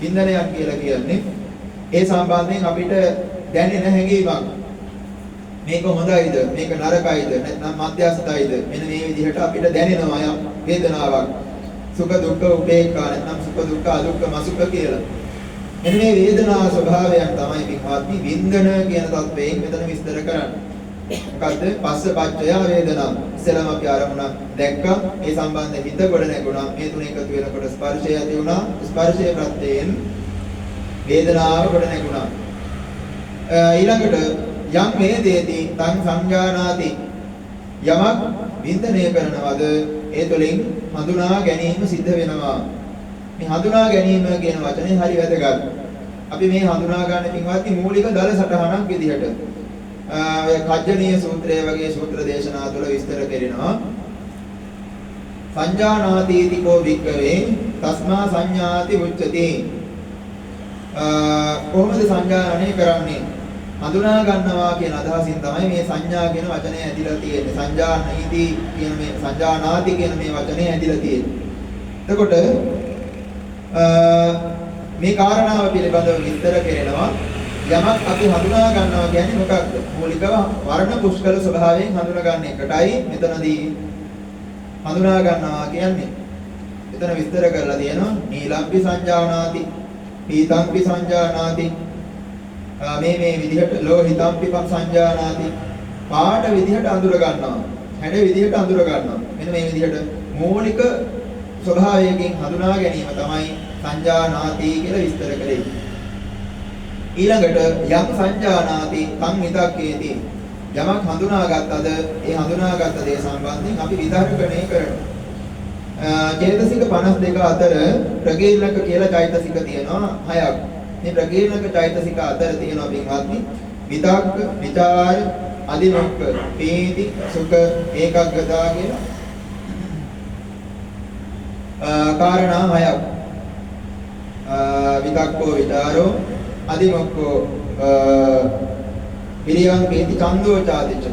වින්දනයක් කියලා කියන්නේ ඒ සම්බන්ධයෙන් අපිට දැනෙන හැඟීමක්. මේක හොඳයිද? මේක නරකයිද? නැත්නම් මධ්‍යස්ථයිද? මෙන්න මේ විදිහට අපිට දැනෙනවා යම් වේදනාවක්. සුඛ දුක්ඛ උපේක්ඛා නැත්නම් සුඛ දුක්ඛ අදුක්ඛ මසුඛ කියලා. මෙන්න මේ වේදනා ස්වභාවයන් තමයි පින්වත්නි වින්දන කියන තත්වයෙන් මෙතන විස්තර කරන්නේ. මොකද්ද? පස්ස පච්චය වේදනා. ඉස්සෙල්ලාම අපි ආරමුණක් දැක්කා. ඒ සම්බන්ධ හිත ගොඩ නැගුණා. මේ තුන එකතු වෙනකොට ස්පර්ශය ඇති වුණා. ස්පර්ශය ප්‍රත්‍යයෙන් වේදනාව ගොඩ නැගුණා. ඊළඟට යම් වේදේති තං සංජානාති. යමක් වින්දනය කරනවද ඒ තුළින් හඳුනා ගැනීම සිද්ධ වෙනවා. මේ හඳුනා ගැනීම කියන වචනේ හරි වැදගත්. අපි මේ හඳුනා ගන්න පින්වත්නි මූලික දල සටහනක් විදිහට ඔය කජ්ජනීය සූත්‍රය වගේ සූත්‍ර දේශනා තුළ විස්තර කෙරෙනවා. සංජානාති කෝ වික්කවේ තස්මා සංඥාති උච්චති. කොහොමද සංජානනය කරන්නේ? හඳුනා ගන්නවා කියන අදහසින් තමයි මේ සංඥා කියන වචනේ ඇදිලා තියෙන්නේ. සංජානීති කියන මේ සංජානාති කියන මේ වචනේ ඇදිලා තියෙන්නේ. එතකොට මේ කාරණාව පිළිබඳව විස්තර කෙරෙනවා. යමක් අපි හඳුනා ගන්නවා කියන්නේ මොකක්ද? මූලිකව වර්ණ පුෂ්කල ස්වභාවයෙන් හඳුනා ගන්න එකටයි මෙතනදී හඳුනා ගන්නවා කියන්නේ. එතන විස්තර කරලා තියෙනවා නීලම්පි සංජානාති, පීතම්පි සංජානාති. මේ විදිහට ලෝහිතම්පි සංජානාති. පාට විදිහට අඳුර ගන්නවා. හැඩ විදිහට අඳුර ගන්නවා. මෙන්න මේ විදිහට මූලික ස්වභාවයකින් හඳුනා ගැනීම තමයි සංජානාති කියලා විස්තර කරේ. ඊළඟට යම් සංජානාති තං විතක්කේති. යමක් හඳුනාගත්තද ඒ හඳුනාගත්ත දේ සම්බන්ධයෙන් අපි විතර්කණය කරනවා. චේතසික 52 අතර ප්‍රකීර්ණක කියලා චෛතසික තියෙනවා 6ක්. මේ ප්‍රකීර්ණක චෛතසික අතර තියෙනවා පින්වත්නි විතක්ක, විචාර, අදිමොක්ක, පීති, සුඛ, ඒකග්ගතා කියලා කාරණා 6ක්. විතක්කෝ විචාරෝ අදිමොක්කෝ පිරියං කේති ඡන්தோ චාදිච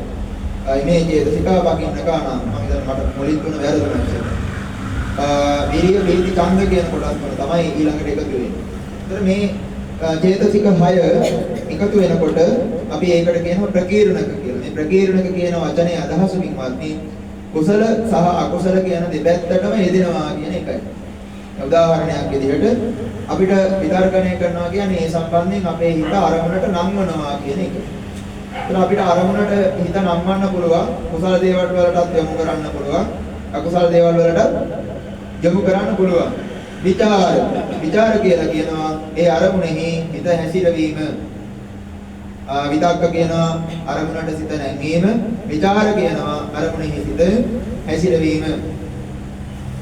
ඉමේ චේතසිකා පකින්න කාණා මම දැන් මට මුලින් තුන වැරදුනා ඉතින් විරිය වේදි ඡන්ද කියන කොටස් වල තමයි ඊළඟට එකතු වෙන්නේ. ඒතර මේ චේතසික 6 එකතු වෙනකොට අපි ඒකට කියනවා ප්‍රකීර්ණක කියලා. මේ ප්‍රකීර්ණක කියන වචනේ අදහසකින් වත් කුසල සහ අකුසල කියන දෙපැත්තටම යෙදෙනවා කියන එකයි. උදාහරණයක් විදිහට අපිට විතර්කණය කරනවා කියන්නේ ඒ සම්බන්ධයෙන් අපේ හිත අරමුණට නංවනවා කියන එක. ඒතර අපිට අරමුණට හිත නංවන්න පුළුවන් කුසල දේවල් වලටත් යොමු කරන්න පුළුවන් අකුසල දේවල් වලටත් යොමු කරන්න පුළුවන්. විචාර කියලා කියනවා ඒ අරමුණෙහි හිත හැසිරවීම. විතක්ක කියනවා අරමුණට සිත නැංවීම. විචාර කියනවා අරමුණෙහි සිත හැසිරවීම.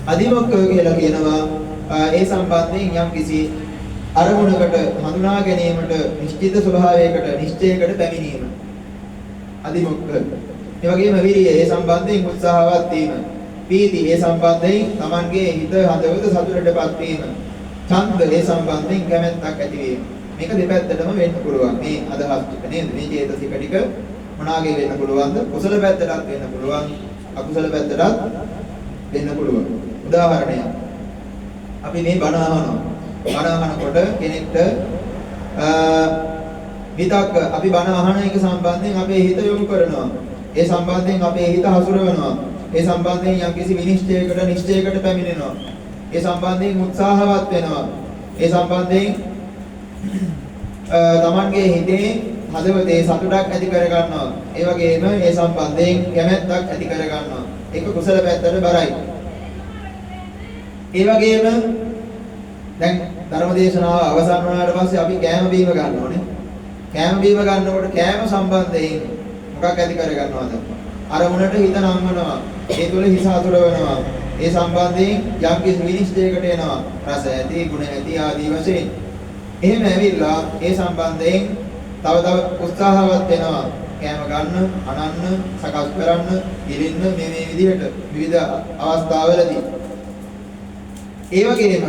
අදිමොක්ක කියලා කියනවා ඒ සම්බන්ධයෙන් යම් කිසි අරමුණකට හඳුනා ගැනීමට නිශ්චිත ස්වභාවයකට නිශ්චයකට පැමිණීම. අදිමොක්ක. ඒ වගේම විරිය ඒ සම්බන්ධයෙන් උත්සාහවත් වීම. පීති ඒ සම්බන්ධයෙන් Tamanගේ හිත හදවත සතුටටපත් වීම. ඡන්ද ඒ සම්බන්ධයෙන් කැමැත්තක් ඇතිවීම. මේක දෙපැත්තටම වෙන්න පුළුවන්. මේ අදහස් ටික නේද? මේ චේතසික ටික මොනාගේ වෙන්න පුළුවන්ද? කුසල පැත්තටත් වෙන්න පුළුවන්. අකුසල පැත්තටත් වෙන්න පුළුවන්. උදාහරණයක්. අපි මේ බණ අහනවා. බණ අහනකොට කෙනෙක්ට විතක්ක අපි බණ අහන එක සම්බන්ධයෙන් අපේ හිත යොමු කරනවා. ඒ සම්බන්ධයෙන් අපේ හිත හසුරවනවා. ඒ සම්බන්ධයෙන් යම්කිසි විනිශ්චයකට නිශ්චයකට පැමිණෙනවා. ඒ සම්බන්ධයෙන් උත්සාහවත් වෙනවා. ඒ සම්බන්ධයෙන් තමන්ගේ හිතේ හදවතේ සතුටක් ඇති කර ගන්නවා. ඒ වගේම ඒ සම්බන්ධයෙන් කැමැත්තක් ඇති කර ගන්නවා. ඒක කුසල පැත්තට බරයි. ඒ වගේම දැන් ධර්මදේශනාව අවසන් වුණාට පස්සේ අපි කෑම බීම ගන්නෝනේ. කෑම බීම ගන්නකොට කෑම සම්බන්ධයෙන් මොකක් ඇති කර ගන්නවද? අරමුණට හිත නංවනවා. ඒ තුළ හිස හසුරවනවා. ඒ සම්බන්ධයෙන් යම් කිසි විනිශ්චයකට එනවා. රස ඇති, ගුණ ඇති ආදී වශයෙන්. එහෙම ඇවිල්ලා ඒ සම්බන්ධයෙන් තව උත්සාහවත් වෙනවා. කෑම ගන්න, අනන්න, සකස් කරන්න, ඉරින්න මේ විදිහට විවිධ අවස්ථාවලදී. ඒ වගේම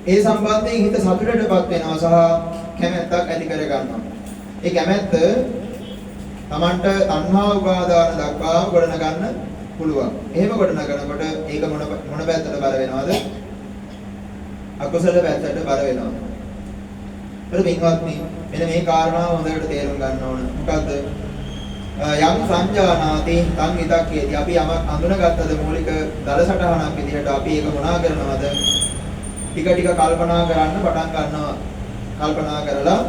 ඒ සම්බන්ධයෙන් හිත සතුටටපත් වෙනවා සහ කැමැත්තක් ඇති කර ගන්නවා. ඒ කැමැත්ත Tamanට තණ්හා උපාදාන දක්වා ගොඩනගන්න පුළුවන්. එහෙම ගොඩනගනකොට ඒක මොන පැත්තට බර වෙනවද? අකුසල පැත්තට බර වෙනවා. ඒත් පින්වත්නි මෙන්න මේ කාරණාව හොඳට තේරුම් ගන්න ඕන. මොකද්ද? යම් සංජානාති තං විතක්කේති අපි යමක් අඳුනගත්තද මූලික දල සටහනක් විදිහට අපි ඒක මොනා කරනවද? ටික ටික කල්පනා කරන්න පටන් ගන්නවා. කල්පනා කරලා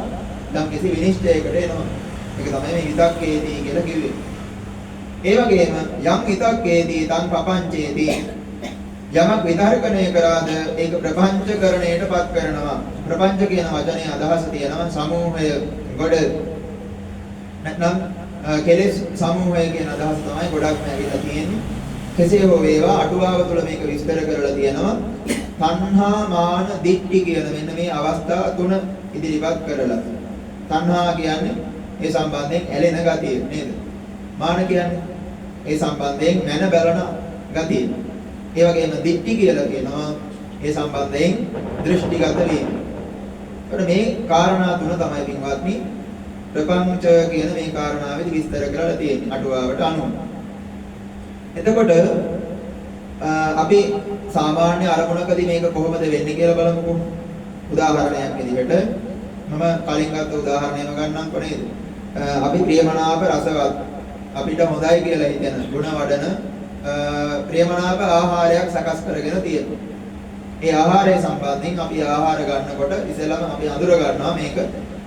යම් කිසි විනිශ්චයකට එනවා. ඒක තමයි මේ විතක්කේති කියලා කිව්වේ. ඒ වගේම යම් විතක්කේති තං පපංචේති යමක් විතර්කණය කරාද ඒක ප්‍රපංචකරණයටපත් කරනවා. ප්‍රපංච කියන වචනේ අදහස තියෙනවා සමූහය ගොඩ. නැත්නම් කෙලෙස් සමූහය කියන අදහස තමයි ගොඩක්ම ඇවිල්ලා තියෙන්නේ. කෙසේ හෝ වේවා අටුවාව තුළ මේක විස්තර කරලා තියෙනවා. තණ්හා මාන දිට්ඨි කියන මෙන්න මේ අවස්ථා තුන ඉදිරිපත් කරලා. තණ්හා කියන්නේ ඒ සම්බන්ධයෙන් ඇලෙන ගතිය නේද? මාන කියන්නේ ඒ සම්බන්ධයෙන් මන බලන ගතිය. ඒ වගේම දිට්ඨි කියලා කියනවා ඒ සම්බන්ධයෙන් දෘෂ්ටිගත වීම. ඒකට මේ කාරණා තුන තමයි පින්වත්නි ප්‍රපංච කියන මේ කාරණාවෙදි විස්තර කරලා තියෙන්නේ අටුවාවට අනුව. එතකොට අපි සාමාන්‍ය අරමුණකදී මේක කොහොමද වෙන්නේ කියලා බලමුකෝ. උදාහරණයක් විදිහට මම කලින් ගත්ත උදාහරණයම ගන්නම්කො නේද? අපි ප්‍රියමනාප රසවත් අපිට හොඳයි කියලා හිතෙන ගුණ වඩන ප්‍රියමනාප ආහාරයක් සකස් කරගෙන තියෙනවා. ඒ ආහාරය සම්බන්ධයෙන් අපි ආහාර ගන්නකොට ඉතලම අපි අඳුර ගන්නවා මේක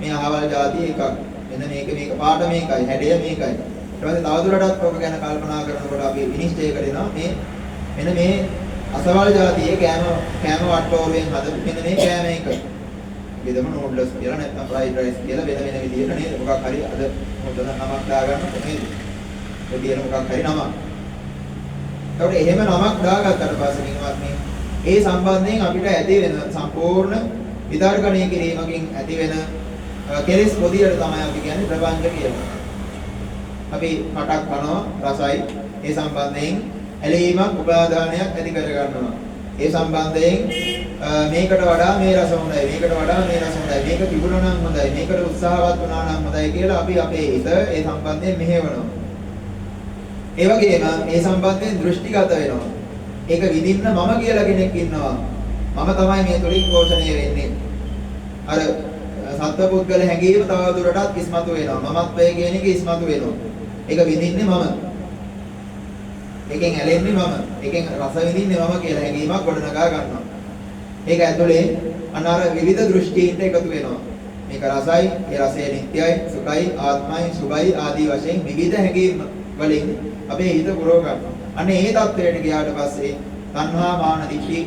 මේ අහවල් જાතිය එකක්. මෙන්න මේක පාට මේකයි හැඩය මේකයි. ඊට පස්සේ තවදුරටත් ඔක ගැන කල්පනා කරනකොට අපි විනිශ්චය කරනවා මෙන්න මේ අසවල් જાතියේ කෑම වට්ටෝරුවෙන් හදපු මෙන්න මේ කෑම එක. විදම නූඩ්ලස් කියලා නැත්නම් ෆ්‍රයිඩ් රයිස් කියලා වෙන විදිහට නේද? මොකක් හරි අද හොඳ නමක් දාගන්න නේද? ඒ කියන මොකක් හරි නමක්. ඒකට එහෙම නමක් දාගත්තට පස්සේ නිකන්වත් මේ ඒ සම්බන්ධයෙන් අපිට ඇති වෙන සම්පූර්ණ විතර්කණය කිරීමකින් ඇති වෙන කෙලෙස් පොදියට තමයි අපි කියන්නේ ප්‍රපංච කියලා. අපි කටක් කනවා රසයි ඒ සම්බන්ධයෙන් ඇලීමක් උපාදානයක් ඇති කර ගන්නවා. ඒ සම්බන්ධයෙන් මේකට වඩා මේ රස හොඳයි, මේකට වඩා මේ රස හොඳයි, මේක තිබුණා නම් හොඳයි, මේකට උත්සාහවත් වුණා නම් හොඳයි කියලා අපි අපේ හිත ඒ සම්බන්ධයෙන් මෙහෙවනවා. ඒ වගේම ඒ සම්බන්ධයෙන් දෘෂ්ටිගත වෙනවා. ඒක විඳින්න මම කියලා කෙනෙක් ඉන්නවා. මම තමයි මේ තුලින් පෝෂණය වෙන්නේ. අර සත්පුද්ගල හැඟීම තව දුරටත් ඉස්මතු වෙනවා. මමත්වය කියන එක ඉස්මතු වෙනවා. ඒක විඳින්නේ මම. එකෙන් ඇලෙන්නේ මම. එකෙන් රස විඳින්නේ මම කියලා හැඟීමක් ගොඩනගා ගන්නවා. ඒක ඇතුලේ අනාර විවිධ දෘෂ්ටීන්ට එකතු වෙනවා. මේක රසයි, ඒ රසය නිට්ටයයි, සුඛයි, ආත්මයි, සුභයි ආදී වශයෙන් විවිධ හැඟීම් වලින් අපේ හිත පුරව ගන්නවා. අනේ මේ தത്വයට ගියාට පස්සේ තණ්හා මාන දිට්ඨි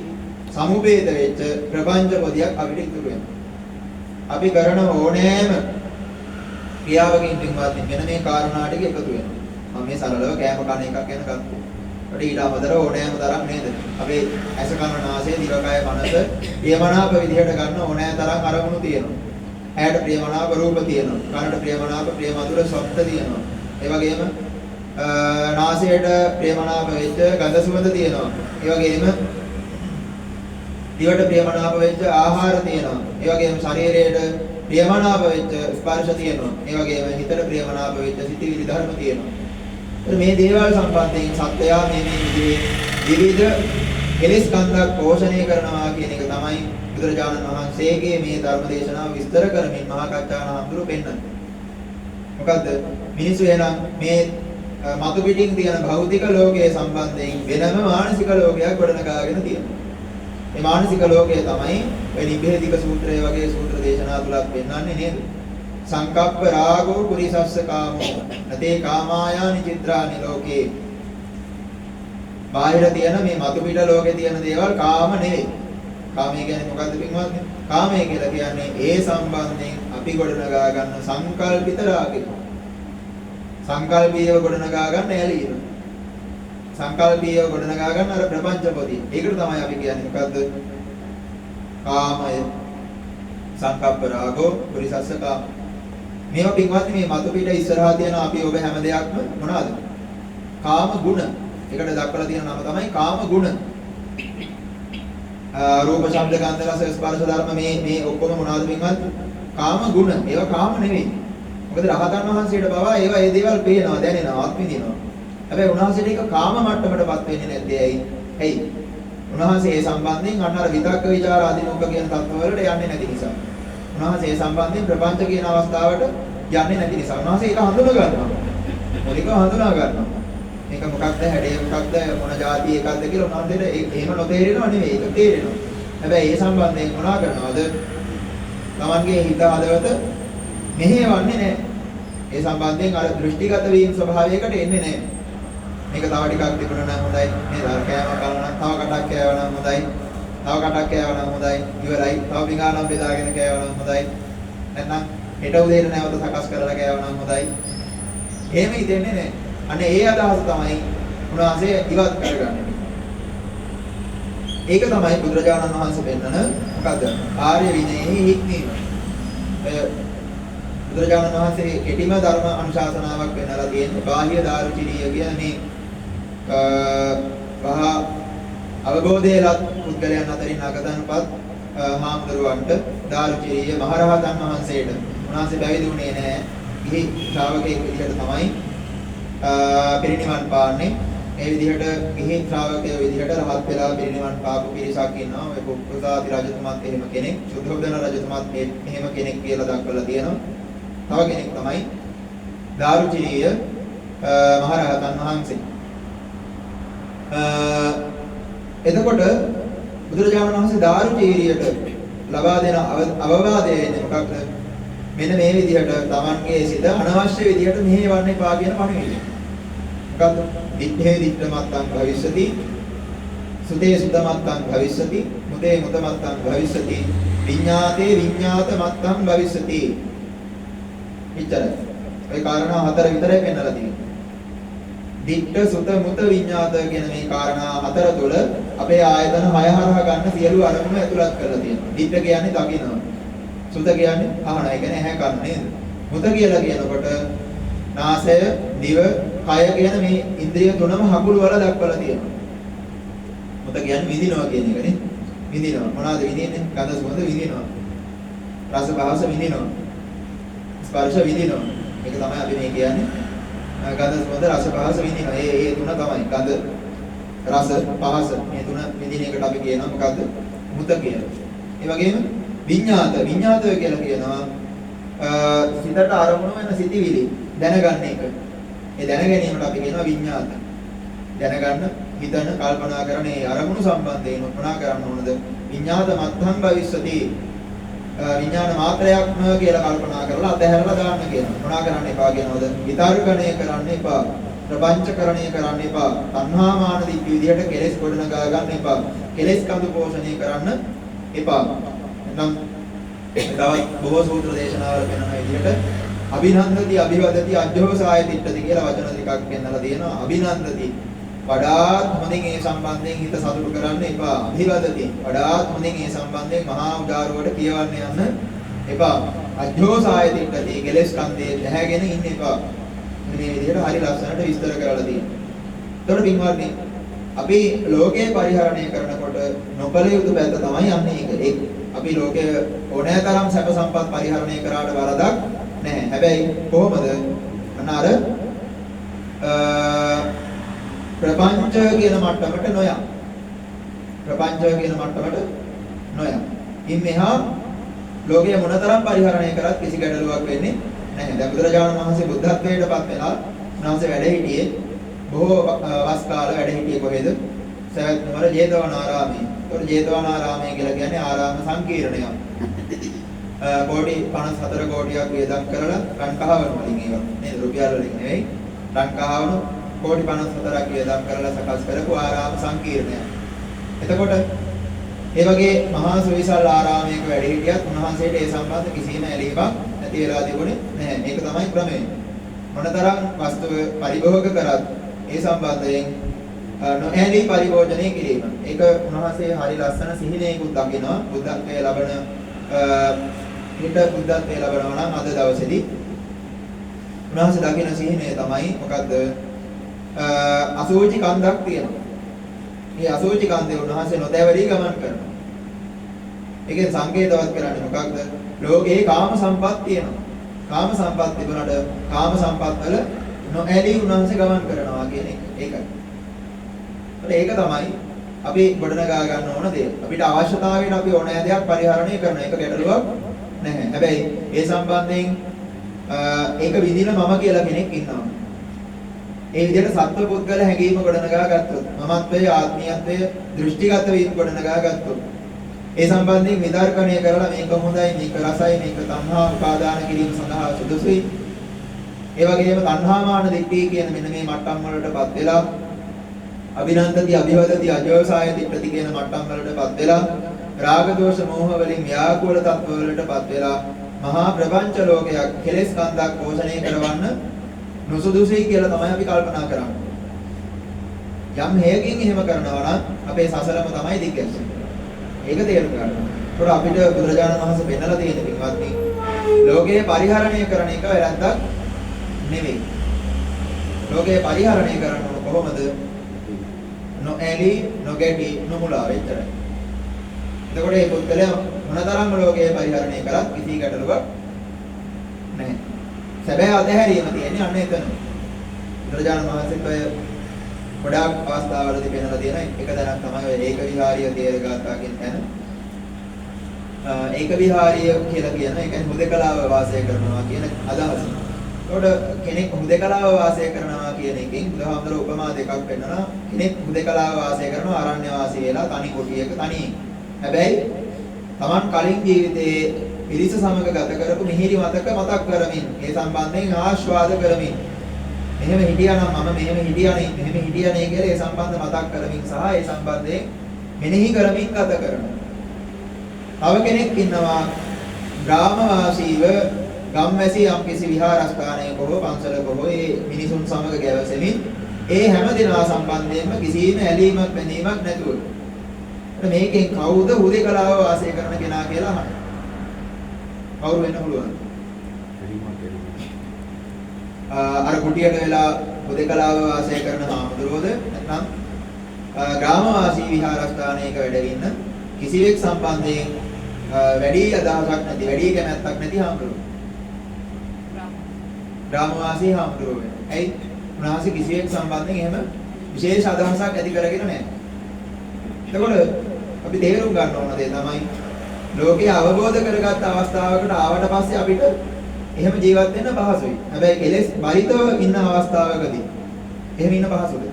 සමුපේද වෙච්ච ප්‍රපංච පොදියක් අපිට ඉතුරු වෙනවා. අපි කරන ඕනෑම ක්‍රියාවකින් පින්වත් මෙන්න මේ කාරණා ටික එකතු වෙනවා. මම මේ සරලව කෑම කන එකක් ගැන ගත්තා. ඒකට ඊට අමතරව ඕනෑම තරම් නේද? අපේ ඇස කන නාසය දිවකය මනස ප්‍රියමනාප විදිහට ගන්න ඕනෑ තරම් අරමුණු තියෙනවා. ඇයට ප්‍රියමනාප රූප තියෙනවා. කනට ප්‍රියමනාප ප්‍රියමధుර ශබ්ද තියෙනවා. ඒ වගේම නාසයට ප්‍රියමනාප වෙච්ච ගඳ සුවඳ තියෙනවා. ඒ වගේම දිවට ප්‍රියමනාප වෙච්ච ආහාර තියෙනවා. ඒ වගේම ශරීරයට ප්‍රියමනාප වෙච්ච ස්පර්ශ තියෙනවා. ඒ වගේම හිතට ප්‍රියමනාප වෙච්ච සිතිවිලි ධර්ම තියෙනවා. මේ දේවල් සම්බන්ධයෙන් සත්‍යය මේ විදිහේ විවිධ කෙලෙස් කන්දක් පෝෂණය කරනවා කියන එක තමයි බුදුරජාණන් වහන්සේගේ මේ ධර්ම දේශනාව විස්තර කරමින් මහා කච්චාන හඳුරු පෙන්නන්නේ. මොකද්ද? මිනිස්සු එහෙනම් මේ මතු පිටින් තියෙන භෞතික ලෝකයේ සම්බන්ධයෙන් වෙනම මානසික ලෝකයක් ගොඩනගාගෙන තියෙනවා. මේ මානසික ලෝකය තමයි ඔය නිබ්බේධික සූත්‍රය වගේ සූත්‍ර දේශනා තුලත් පෙන්වන්නේ නේද? සංකප්ප රාගෝ පුරිසස්ස කාමෝ නතේ කාමායානි චිත්‍රානි ලෝකේ. බාහිර තියෙන මේ මතු පිට ලෝකේ තියෙන දේවල් කාම නෙවෙයි. කාමය කියන්නේ මොකද්ද පින්වත්නි? කාමය කියලා කියන්නේ ඒ සම්බන්ධයෙන් අපි ගොඩනගා ගන්න සංකල්පිත රාගය. සංකල්පීයව ගොඩනගා ගන්න ඇලීම. සංකල්පීයව ගොඩනගා ගන්න අර ප්‍රපංච පොදී. ඒකට තමයි අපි කියන්නේ මොකද්ද? කාමය. සංකප්ප රාගෝ පුරිසස්ස කාම. මේවා පින්වත්නි මේ මතු පිට ඉස්සරහා තියෙන අපි ඔබ හැම දෙයක්ම මොනවාද? කාම ගුණ. ඒකට දක්වලා තියෙන නම තමයි කාම ගුණ. රූප ශබ්ද ගන්ධ රස ස්පර්ශ ධර්ම මේ ඔක්කොම මොනවාද පින්වත්නි? කාම ගුණ. ඒවා කාම නෙවෙයි. මොකද රහතන් වහන්සේට බව ඒවා ඒ දේවල් පේනවා, දැනෙනවා, ආත්මිදිනවා. හැබැයි උන්වහන්සේට ඒක කාම මට්ටමටපත් වෙන්නේ නැත්තේ ඇයි? ඇයි? උන්වහන්සේ ඒ සම්බන්ධයෙන් අන්නර විතක්ක ਵਿਚාර අධිමුඛ කියන තත්ත්වවලට යන්නේ නැති නිසා. උන්වහන්සේ ඒ සම්බන්ධයෙන් ප්‍රපංච කියන අවස්ථාවට යන්නේ නැති නිසා. උන්වහන්සේ ඒක හඳුනා ගන්නවා. මොනිකව හඳුනා ගන්නවා. මේක මොකක්ද හැඩය මොකක්ද මොන જાති එකක්ද කියලා උන්වහන්සේට එහෙම නොතේරෙනව නෙවෙයි. ඒක තේරෙනවා. හැබැයි ඒ සම්බන්ධයෙන් මොනවා කරනවද? Tamanගේ හිත හදවත මෙහෙවන්නේ නැහැ. ඒ සම්බන්ධයෙන් අර දෘෂ්ටිගත වීම ස්වභාවයකට එන්නේ නැහැ. මේක තව ටිකක් තිබුණා නම් හොඳයි. නේද? අර කෑම කනවා නම් තව කටක් කෑවා නම් හොඳයි. තව කටක් කෑවා නම් හොඳයි. ඉවරයි. තව පිඟානම් බෙදාගෙන කෑවා නම් හොඳයි. නැත්නම් හෙට උදේට නැවත සකස් කරලා කෑවා නම් හොඳයි. එහෙම හිතෙන්නේ නැහැ. අනේ ඒ අදහස තමයි උන්වහන්සේ ඉවත් කරගන්නේ. ඒක තමයි බුදුරජාණන් වහන්සේ පෙන්නන මොකද්ද? ආර්ය විනයෙහි හික්මීම. බුදුරජාණන් වහන්සේ කෙටිම ධර්ම අනුශාසනාවක් වෙන්නලා තියෙන්නේ බාහ්‍ය දාරුචිනිය කියන මේ අවබෝධයලත් පුද්ගලයන් අතරින් අගතන්පත් හාමුදුරුවන්ට දාරුචිනිය මහරහතන් වහන්සේට උන්වහන්සේ පැවිදි වුණේ නැහැ. ගිහි ශ්‍රාවකයෙක් විදිහට තමයි පිරිනිවන් පාන්නේ. ඒ විදිහට ගිහි ශ්‍රාවකයෝ විදිහට රහත් වෙලා පිරිනිවන් පාපු පිරිසක් ඉන්නවා. ඔය කුක්කුසාති රජතුමාත් එහෙම කෙනෙක්, සුද්ධෝදන රජතුමාත් එහෙම කෙනෙක් කියලා දක්වලා තියෙනවා. තව කෙනෙක් තමයි දාරුචිනිය මහරහතන් වහන්සේ. එතකොට බුදුරජාණන් වහන්සේ දාරුචීරියට ලබා දෙන අවවාදය එන්නේ මොකක්ද? මෙන්න මේ විදිහට Tamanගේ සිත අනවශ්‍ය විදිහට මෙහෙවන්න එපා කියන පණිවිඩය. මොකද්ද? දිත්තේ දිත්තමත්තං භවිෂති, සුතේ සුතමත්තං භවිෂති, මුතේ මුතමත්තං භවිෂති, විඤ්ඤාතේ විඤ්ඤාතමත්තං භවිෂති. විතරයි. ඒ කාරණා හතර විතරයි පෙන්නලා තියෙන්නේ. දිට්ඨ සුත මුත විඤ්ඤාත කියන මේ කාරණා හතර තුළ අපේ ආයතන 6 හරහා ගන්න සියලු අරමුණු ඇතුළත් කරලා තියෙනවා. දිට්ඨ කියන්නේ දකිනවා. සුත කියන්නේ අහන. ඒ කියන්නේ ඇහැ කන නේද? මුත කියලා කියනකොට නාසය, දිව, කය කියන මේ ඉන්ද්‍රිය තුනම හකුළු වල දක්වලා තියෙනවා. මුත කියන්නේ විඳිනවා කියන එක නේ. විඳිනවා. මොනවාද විඳින්නේ? ගඳ සුවඳ විඳිනවා. රස පහස විඳිනවා. ස්පර්ශ විඳිනවා. මේක තමයි අපි මේ කියන්නේ. ගඳ සුවඳ රස පහස විඳිනවා. ඒ තුන තමයි. ගඳ රස පහස මේ තුන විඳින එකට අපි කියනවා මොකද්ද? මුත කියලා. ඒ වගේම විඤ්ඤාතය කියලා කියනවා සිතට අරමුණු වෙන සිතිවිලි දැනගන්න එක. ඒ දැන ගැනීමට අපි කියනවා විඤ්ඤාත. දැනගන්න, හිතන, කල්පනා කරන ඒ අරමුණු සම්බන්ධයෙන් මොනවා කරන්න ඕනද? විඤ්ඤාත මත්තං භවිස්සති. විඥාන මාත්‍රයක්ම කියලා කල්පනා කරලා අතහැරලා දාන්න කියනවා. මොනවා කරන්න එපා කියනවද? විතර්කණය කරන්න එපා. ප්‍රපංචකරණය කරන්න එපා. තණ්හා මාන දිට්ඨි විදිහට කෙලෙස් ගොඩනගා ගන්න එපා. කෙලෙස් කඳු පෝෂණය කරන්න එපා. එනම් තවත් බොහෝ සූත්‍ර දේශනාවල වෙනම විදිහට අභිනන්දති අභිවදති අජ්ජෝසාය තිට්ඨති කියලා වචන ටිකක් පෙන්නලා තියෙනවා. අභිනන්දති වඩාත් හොඳින් ඒ සම්බන්ධයෙන් හිත සතුටු කරන්න එපා. අභිවදති වඩාත් හොඳින් ඒ සම්බන්ධයෙන් මහා උදාරුවට කියවන්න යන්න එපා. අජ්ජෝසාය තිට්ඨති කෙලෙස් කන්දේ දැහැගෙන ඉන්න එපා. මේ විදිහට හරි ලස්සනට විස්තර කරලා තියෙනවා. ඒතකොට පින්වත්නි අපි ලෝකේ පරිහරණය කරනකොට නොකල යුතු පැත්ත තමයි යන්නේ ඒක. අපි ලෝකයේ ඕනෑ තරම් සැප සම්පත් පරිහරණය කරාට වරදක් නැහැ. හැබැයි කොහොමද? අර ප්‍රපංච කියන මට්ටමට නොයම්. ප්‍රපංච කියන මට්ටමට නොයම්. ඉන් මෙහා ලෝකයේ මොනතරම් පරිහරණය කරත් කිසි ගැටලුවක් වෙන්නේ නැහැ. දැන් බුදුරජාණන් වහන්සේ බුද්ධත්වයට පත් වෙලා උන්වහන්සේ වැඩ හිටියේ බොහෝ වස් කාල වැඩ හිටියේ කොහෙද? සවැත් නුවර ජේතවනාරාමයේ. ඒතකොට ජේතවනාරාමය කියලා කියන්නේ ආරාම සංකීර්ණයක්. කෝටි 54 කෝටියක් වියදම් කරලා රන් කහවණු වලින් ඒවා නේද? රුපියල් වලින් නෙවෙයි. රන් කහවණු කෝටි 54ක් වියදම් කරලා සකස් කරපු ආරාම සංකීර්ණයක්. එතකොට ඒ වගේ මහා සුවිසල් ආරාමයක වැඩ හිටියත් උන්වහන්සේට ඒ සම්බන්ධ කිසිම ඇලීමක් නැති වෙලා තිබුණේ නැහැ. මේක තමයි ක්‍රමය. මොනතරම් වස්තුව පරිභෝග කරත් ඒ සම්බන්ධයෙන් නොඇලී පරිභෝජනය කිරීම. ඒක උන්වහන්සේ හරි ලස්සන සිහිනයකුත් දකිනවා. බුද්ධත්වයේ ලබන හිත බුද්ධත්වයේ ලබනවා නම් අද දවසේදී උන්වහන්සේ දකින සිහිනය තමයි මොකද්ද? අසෝචි කන්දක් තියෙනවා. මේ අසෝචි කන්දේ උන්වහන්සේ නොදැවරී ගමන් කරනවා. ඒකෙන් සංකේතවත් කරන්නේ මොකක්ද? ලෝකේ කාම සම්පත් තියෙනවා. කාම සම්පත් තිබුණාට කාම සම්පත් වල නොඇලී උන්වහන්සේ ගමන් කරනවා කියන එක. ඒකයි. ඒක තමයි අපි ගොඩනගා ගන්න ඕන දේ. අපිට අවශ්‍යතාවයට අපි ඕනෑ දෙයක් පරිහරණය කරන එක ගැටලුවක් නැහැ. හැබැයි ඒ සම්බන්ධයෙන් ඒක විඳින මම කියලා කෙනෙක් ඉන්නවා. ඒ විදිහට සත්ව පුද්ගල හැඟීම ගොඩනගා ගත්තොත් මමත්වයේ ආත්මීයත්වයේ දෘෂ්ටිගත වීම ගොඩනගා ගත්තොත් ඒ සම්බන්ධයෙන් විතර්කණය කරලා මේක හොඳයි මේක රසයි මේක තණ්හා උපාදාන කිරීම සඳහා සුදුසුයි. ඒ වගේම තණ්හා මාන දිට්ඨි කියන මෙන්න මේ මට්ටම් වලටපත් වෙලා අභිනන්දති අභිවදති අජෝසාය තිට්ඨති කියන මට්ටම් වලටපත් වෙලා රාග දෝෂ මෝහ වලින් ව්‍යාකූල තත්ත්ව වලටපත් වෙලා මහා ප්‍රපංච ලෝකයක් කෙලෙස් කන්දක් පෝෂණය කරවන්න නොසුදුසුයි කියලා තමයි අපි කල්පනා කරන්නේ. යම් හේයකින් එහෙම කරනවා නම් අපේ සසරම තමයි දිග්ගැස්සෙන්නේ. ඒක තේරුම් ගන්න. ඒකට අපිට බුදුරජාණන් වහන්සේ පෙන්නලා තියෙන පින්වත්නි ලෝකයේ පරිහරණය කරන එක වැරද්දක් නෙවෙයි. ලෝකයේ පරිහරණය කරන කොහොමද? නොඇලී නොගැටි නොමුලා වෙච්චර. එතකොට මේ පුද්ගලයා මොනතරම් ලෝකයේ පරිහරණය කරත් කිසි ගැටලුවක් නැහැ. සැබෑ අධහැරීම තියෙන්නේ අන්න එතන. බුදුරජාණන් වහන්සේ ගොඩාක් අවස්ථාවලදී පෙන්නලා තියෙන එක දැනක් තමයි ඔය ඒක විහාරීය තේරගතා කියන තැන. ඒක විහාරීය කියලා කියන ඒ කියන්නේ හුදකලාව වාසය කරනවා කියන අදහස. ඒකට කෙනෙක් හුදකලාව වාසය කරනවා කියන එකෙන් බුදුහාමුදුරුවෝ උපමා දෙකක් පෙන්නනවා. කෙනෙක් හුදකලාව වාසය කරනවා ආරණ්‍ය වාසී වෙලා තනි කුටියක තනියෙන්. හැබැයි Taman කලින් ජීවිතේ පිරිස සමග ගත කරපු මිහිරි මතක මතක් කරමින් ඒ සම්බන්ධයෙන් ආස්වාද කරමින් මෙහෙම හිටියානම් මම මෙහෙම හිටියානේ කියලා ඒ සම්බන්ධ මතක් කරමින් සහ ඒ සම්බන්ධයෙන් මෙනෙහි කරමින් ගත කරනවා. තව කෙනෙක් ඉන්නවා ග්‍රාමවාසීව ගම්වැසි යම්කිසි විහාරස්ථානයක හෝ පන්සලක හෝ ඒ මිනිසුන් සමග ගැවසෙමින් ඒ හැම දෙනා සම්බන්ධයෙන්ම කිසිම ඇලීමක් බැඳීමක් නැතුව මේකෙන් කවුද හුදේකලාව වාසය කරන කෙනා කියලා අහනවා. කවුරු වෙන්න පුළුවන්ද? අර කුටියට වෙලා හුදේකලාව වාසය කරන හාමුදුරුවෝද නැත්නම් ග්‍රාමවාසී විහාරස්ථානයක වැඩ ඉන්න කිසිවෙක් සම්බන්ධයෙන් වැඩි අදහසක් නැති වැඩි කැමැත්තක් නැති හාමුදුරුවෝ. ග්‍රාමවාසී හාමුදුරුවෝ වෙන. ඇයි? උන්වහන්සේ කිසිවෙක් සම්බන්ධයෙන් එහෙම විශේෂ අදහසක් ඇති කරගෙන නැහැ. එතකොට අපි තේරුම් ගන්න ඕන දේ තමයි ලෝකේ අවබෝධ කරගත් අවස්ථාවකට ආවට පස්සේ අපිට එහෙම ජීවත් වෙන්න පහසුයි. හැබැයි කෙලෙස් බරිතව ඉන්න අවස්ථාවකදී එහෙම ඉන්න පහසුද?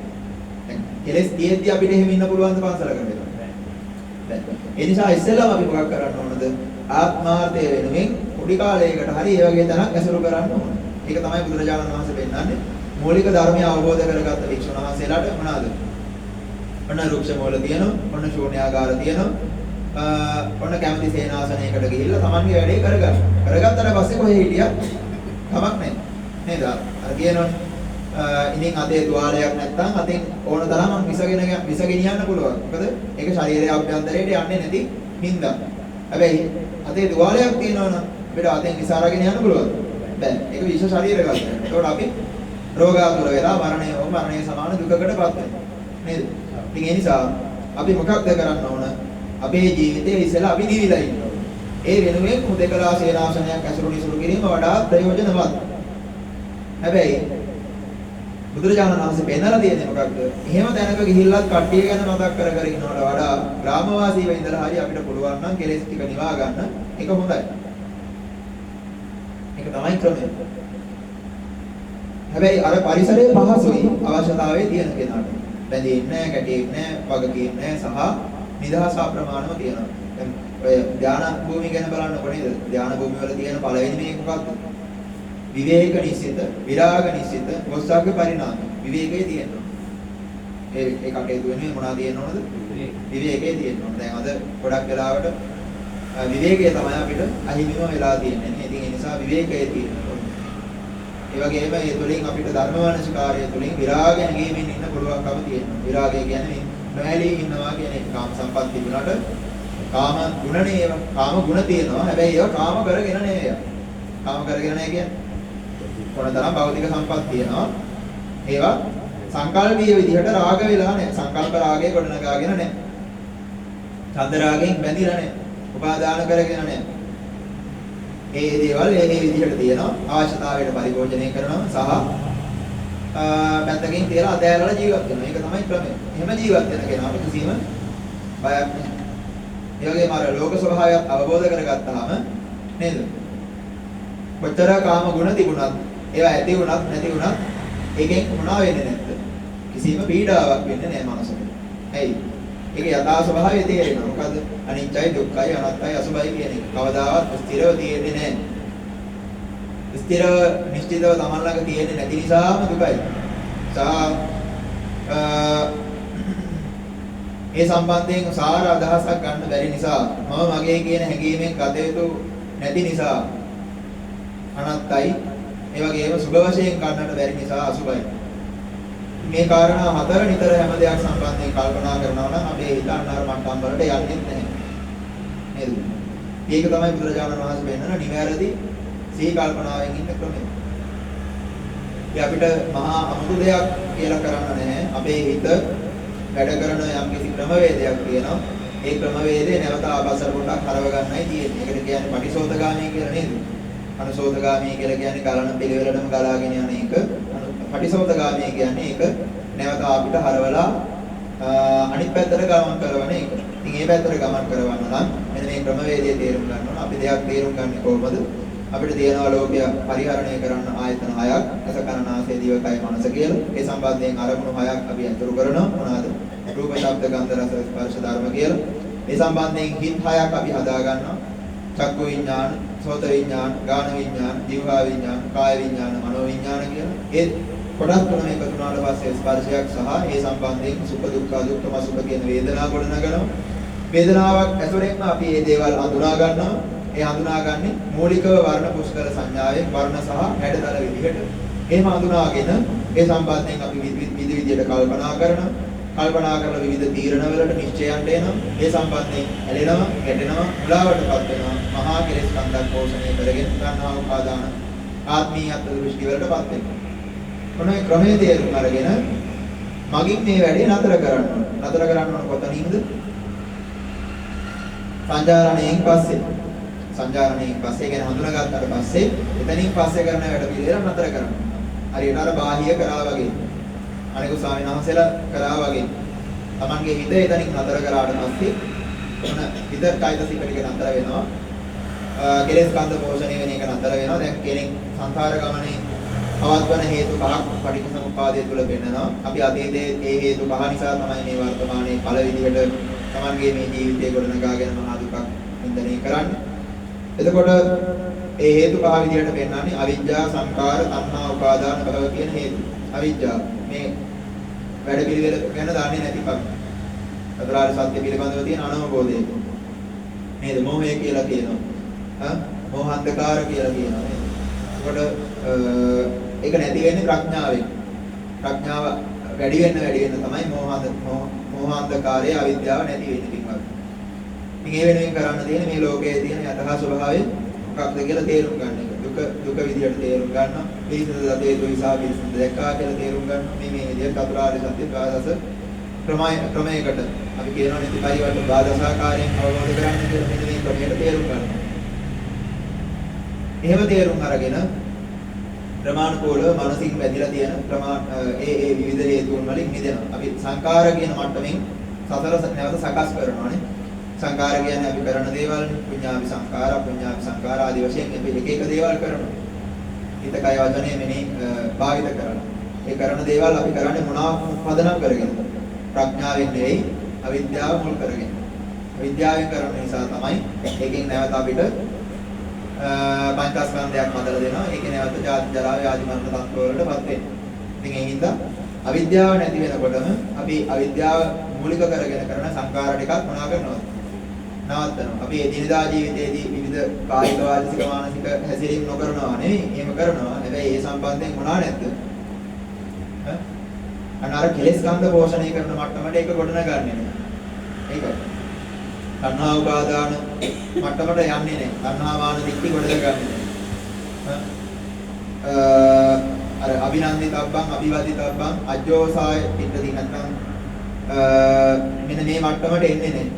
කෙලෙස් තියෙද්දි අපිට එහෙම ඉන්න පුළුවන් ද පන්සලකට බැහැ. ඒ නිසා ඉස්සෙල්ලාම අපි මොකක් කරන්න ඕනද? ආත්මාර්ථය වෙනුවෙන් පොඩි කාලයකට හරි ඒ වගේ තැනක් ඇසුරු කරන්න ඕන. ඒක තමයි බුදුරජාණන් වහන්සේ පෙන්නන්නේ. මූලික ධර්මය අවබෝධ කරගත්ත වික්ෂුන් වහන්සේලාට මොනවාද? ඔන්න රුක්ෂ මූල තියෙනවා, ඔන්න ශූන්‍යාගාර තියෙනවා, ඔන්න කැමති සේනාසනයකට ගිහිල්ලා Tamanගේ වැඩේ කරගන්න. කරගත්තට පස්සේ කොහේ හිටියත් කමක් නැහැ. නේද? අර කියනවනේ ඉතින් අතේ තුවාලයක් නැත්නම් අතින් ඕන තරම් විසගෙන යන්න පුළුවන්. මොකද ඒක ශරීරයේ අභ්‍යන්තරයට යන්නේ නැති හින්දා. හැබැයි අතේ තුවාලයක් තියෙනවනම් අපිට අතෙන් විස අරගෙන යන්න පුළුවන්. බෑ. ඒක විෂ ශරීරයක්. ඒකට අපි රෝගාතුර වෙලා මරණය සමාන දුකකටපත් වෙනවා. නේද? ඉතින් ඒ නිසා අපි මොකක්ද කරන්න ඕන? අපේ ජීවිතයේ ඉස්සෙල්ලා අපි නිවිලා ඉන්න ඕන. ඒ වෙනුවෙන් හුදකලා සේනාසනයක් ඇසුරු නිසුරු කිරීම වඩාත් ප්‍රයෝජනවත්. හැබැයි බුදුරජාණන් වහන්සේ පෙන්නලා තියෙන්නේ මොකක්ද? එහෙම තැනක ගිහිල්ලත් කට්ටිය ගැන මතක් කර කර ඉන්නවට වඩා ග්‍රාමවාසීව ඉඳලා හරි අපිට පුළුවන් නම් කෙලෙස් ටික නිවා ගන්න ඒක හොඳයි. ඒක තමයි ක්‍රමය. හැබැයි අර පරිසරයේ පහසුයි අවශ්‍යතාවයේ තියෙන කෙනාට. බැඳෙන්නේ නැහැ, ගැටෙන්නේ නැහැ, වගකීම් නැහැ සහ නිදහස අප්‍රමාණව තියෙනවා. දැන් ඔය ධානා භූමිය ගැන බලන්නකො නේද? ධානා භූමිය වල තියෙන පළවෙනි මේක මොකක්ද? විවේක නිසිත, විරාග නිසිත, මොස්සග්ග පරිණාම. විවේකයේ තියෙනවා. ඒ කටයුතු වෙන්නේ මොනවද තියෙන්න ඕනද? විවේකයේ තියෙන්න ඕන. දැන් අද ගොඩක් වෙලාවට විවේකය තමයි අපිට අහිමිව වෙලා තියෙන්නේ. ඉතින් ඒ නිසා විවේකයේ තියෙනවා. ඒ වගේම ඒ තුලින් අපිට ධර්මවංශකාරය තුලින් විරාගය නැගීමෙන් ඉන්න පුළුවන්කම තියෙනවා. විරාගය කියන්නේ නොඇලී ඉන්නවා කියන එක. කාම සම්පත් තිබුණාට කාම ගුණනේ ඒවා. කාම ගුණ තියෙනවා. හැබැයි ඒවා කාම කරගෙන නෙවෙයි. කාම කරගෙන නැහැ කියන්නේ කොනතරම් භෞතික සම්පත් තියෙනවා. ඒවා සංකල්පීය විදිහට රාග වෙලා නැහැ. සංකල්ප රාගය ගොඩනගාගෙන නැහැ. ඡන්ද රාගයෙන් බැඳිලා නැහැ. උපාදාන කරගෙන නැහැ. ඒ දේවල් ඒ විදිහට තියෙනවා. අවශ්‍යතාවයට පරිභෝජනය කරනවා සහ පැත්තකින් තියලා අතෑරලා ජීවත් වෙනවා. ඒක තමයි ක්‍රමය. එහෙම ජීවත් වෙන කෙනාට කිසිම බයක් නැහැ. ඒ වගේම අර ලෝක ස්වභාවයත් අවබෝධ කරගත්තාම නේද? කොතර කාම ගුණ තිබුණත් ඒවා ඇති වුණත් නැති වුණත් ඒකෙන් මොනවා වෙන්නේ නැද්ද? කිසිම පීඩාවක් වෙන්නේ නැහැ මනසට. ඇයි? ඒක යථා ස්වභාවය තේරෙනවා. මොකද අනිත්‍යයි, දුක්ඛයි, අනාත්තයි, අසුභයි කියන එක කවදාවත් ස්ථිරව තියෙන්නේ නැහැ. ස්ථිරව නිශ්චිතව තමන් ළඟ තියෙන්නේ නැති නිසාම දුකයි. ඒ සම්බන්ධයෙන් සාර අදහසක් ගන්න බැරි නිසා මම මගේ කියන හැඟීමෙන් කටයුතු නැති නිසා අනාත්තයි. ඒ වගේම සුභ වශයෙන් ගන්නට බැරි නිසා අසුභයි. මේ කාරණා හතර නිතර හැම දෙයක් සම්බන්ධයෙන් කල්පනා කරනවා නම් අපේ හිත අන්නාර මට්ටම් වලට යන්නේ නැහැ. නේද? ඒක තමයි බුදුරජාණන් වහන්සේ පෙන්නන නිවැරදි සිහි කල්පනාවෙන් ඉන්න ක්‍රමය. ඒ අපිට මහා අමුතු දෙයක් කියලා කරන්න නැහැ. අපේ හිත වැඩ කරන යම් කිසි ක්‍රමවේදයක් තියෙනවා. ඒ ක්‍රමවේදේ නැවත ආපස්සට පොඩ්ඩක් හරව ගන්නයි තියෙන්නේ. ඒකට කියන්නේ පටිසෝතගාමී කියලා නේද? අනුසෝතගාමී කියලා කියන්නේ ගලන පිළිවෙලටම ගලාගෙන යන එක. පටිසෝතගාමී කියන්නේ ඒක නැවත අපිට හරවලා අනිත් පැත්තට ගමන් කරන එක. ඉතින් මේ පැත්තට ගමන් කරවන්න නම් මෙන්න මේ ක්‍රමවේදය තේරුම් ගන්න ඕන. අපි දෙයක් තේරුම් ගන්න කොහොමද? අපිට තියෙනවා ලෝකය පරිහරණය කරන්න ආයතන 6ක්. අස කන නාසය දිව කය මනස කියලා. ඒ සම්බන්ධයෙන් අරමුණු 6ක් අපි අතුරු කරනවා. මොනවාද? රූප, ශබ්ද, ගන්ධ, රස, ස්පර්ශ ධර්ම කියලා. ඒ සම්බන්ධයෙන් හිත් 6ක් අපි හදා ගන්නවා. චක්කු විඥාන, සෝත විඥාන, ගාන විඥාන, જીවහා විඥාන, කාය විඥාන, මනෝ විඥාන කියලා. ඒ කොටස් තුනම එකතු වුණාට පස්සේ ස්පර්ශයක් සහ ඒ සම්බන්ධයෙන් සුඛ දුක්ඛ දුක්ඛම සුඛ කියන වේදනා ගොඩනගනවා. වේදනාවක් ඇතුළෙන්ම අපි මේ දේවල් හඳුනා ගන්නවා. ඒ හඳුනාගන්නේ මූලිකව වර්ණ පුස්කල සංඥාවෙන් වර්ණ සහ හැඩතල විදිහට. එහෙම හඳුනාගෙන ඒ සම්බන්ධයෙන් අපි විවිධ කල්පනා කරනවා. කල්පනා කරලා විවිධ තීරණවලට නිශ්චයයන්ට එනවා. ඒ සම්බන්ධයෙන් ඇලෙනවා, ගැටෙනවා, මුලාවටපත් වෙනවා. මහා කෙලෙස් කන්දක් පෝෂණය කරගෙන ගන්නා උපාදාන ආත්මීයත්ව දෘෂ්ටි වලටපත් වෙනවා. මොනේ ක්‍රමයේ තේරුම් අරගෙන මගින් මේ වැඩේ නතර කරන්න ඕන. නතර කරන්න ඕන කොතනින්ද? සංජානනයෙන් පස්සේ කියන්නේ හඳුනාගත්තාට පස්සේ එතනින් පස්සේ කරන වැඩ පිළිවෙල නතර කරනවා. හරියට අර බාහිය කරා වගේ. අනිකුත් ස්වාමීන් වහන්සේලා කරා වගේ. Tamange හිත එතනින් නතර කරාට පස්සේ මොන හිත කායික ටික නතර වෙනවා. කෙලෙස් කන්ද පෝෂණය වෙන එක නතර වෙනවා. දැන් කෙනෙක් සංසාර ගමනේ පවත්වන හේතු පහක් පටිච්චසමුප්පාදයේ තුල පෙන්නනවා. අපි අතීතයේ ඒ හේතු පහ නිසා තමයි මේ වර්තමානයේ ඵල විදිහට Tamange මේ ජීවිතේ ගොඩනගාගෙන මහා දුකක් විඳිනේ කරන්නේ. එතකොට ඒ හේතු පහ විදිහට පෙන්නන්නේ අවිජ්ජා, සංකාර, තණ්හා, උපාදාන භව කියන හේතු. අවිජ්ජා මේ වැඩ පිළිවෙල ගැන දන්නේ නැතිකම. චතුරාර්ය සත්‍ය පිළිබඳව තියෙන අනවබෝධය. නේද? මෝහය කියලා කියනවා. මෝහාන්ධකාර කියලා කියනවා නේද? එතකොට ඒක නැති වෙන්නේ ප්‍රඥාවෙන්. ප්‍රඥාව වැඩි වෙන්න තමයි මෝහාන්ධකාරය, අවිද්‍යාව නැති වෙන්නේ පිටපත්. ඉතින් ඒ වෙනුවෙන් කරන්න තියෙන්නේ මේ ලෝකයේ තියෙන යථා ස්වභාවය මොකක්ද කියලා තේරුම් ගන්න එක. දුක විදියට තේරුම් ගන්න. පිළිසඳ දතේ දුයිසා පිළිසඳ දැක්කා කියලා තේරුම් ගන්න. මේ විදියට චතුරාර්ය සත්‍ය ද්වාදස ක්‍රමයකට අපි කියනවා නේද පරිවර්ත ද්වාදසාකාරයෙන් අවබෝධ කරගන්න කියලා මෙන්න මේ ක්‍රමයට තේරුම් ගන්න. එහෙම තේරුම් අරගෙන ප්‍රමාණිකෝල මානසික වැදිලා තියෙන ඒ විවිධ හේතුන් වලින් මිදෙනවා. අපි සංකාර කියන මට්ටමින් සතර නැවත සකස් කරනවානේ. සංකාර කියන්නේ අපි කරන දේවල් පුඤ්ඤාවි සංකාර, අපුඤ්ඤාවි සංකාර ආදී වශයෙන් අපි එක එක දේවල් කරනවා. හිත කය වචනේ මෙනි භාවිත කරනවා. ඒ කරන දේවල් අපි කරන්නේ මොනවා පදනම් කරගෙනද? ප්‍රඥාවෙන් නෙවෙයි අවිද්‍යාව මුල් කරගෙන. අවිද්‍යාවෙන් කරන නිසා තමයි ඒකෙන් නැවත අපිට පංචස්කන්ධයක් හදලා දෙනවා. ඒකේ නැවත ජාති ජරා ව්‍යාධි මරණ තත්ත්ව වලටපත් වෙනවා. ඉතින් ඒ හින්දා අවිද්‍යාව නැති වෙනකොටම අපි අවිද්‍යාව මූලික කරගෙන කරන සංකාර ටිකක් මොනවා කරනවද? නවත්තනවා. අපි එදිනදා ජීවිතයේදී විවිධ කායික වාචික මානසික හැසිරීම් නොකරනවා නෙවෙයි. එහෙම කරනවා. හැබැයි ඒ සම්බන්ධයෙන් මොනවා නැද්ද? අර කෙලෙස් කන්ද පෝෂණය කරන මට්ටමට ඒක ගොඩනගන්නේ නැහැ. ඒකයි. තණ්හා උපාදාන මට්ටමට යන්නේ නැහැ. තණ්හා මාන දික්ටි ගොඩනගන්නේ නැහැ. අර අභිනන්දිතබ්බං අභිවදිතබ්බං අජ්ජෝසාය පිටදී නැත්නම් මෙන්න මේ මට්ටමට එන්නේ නැහැ.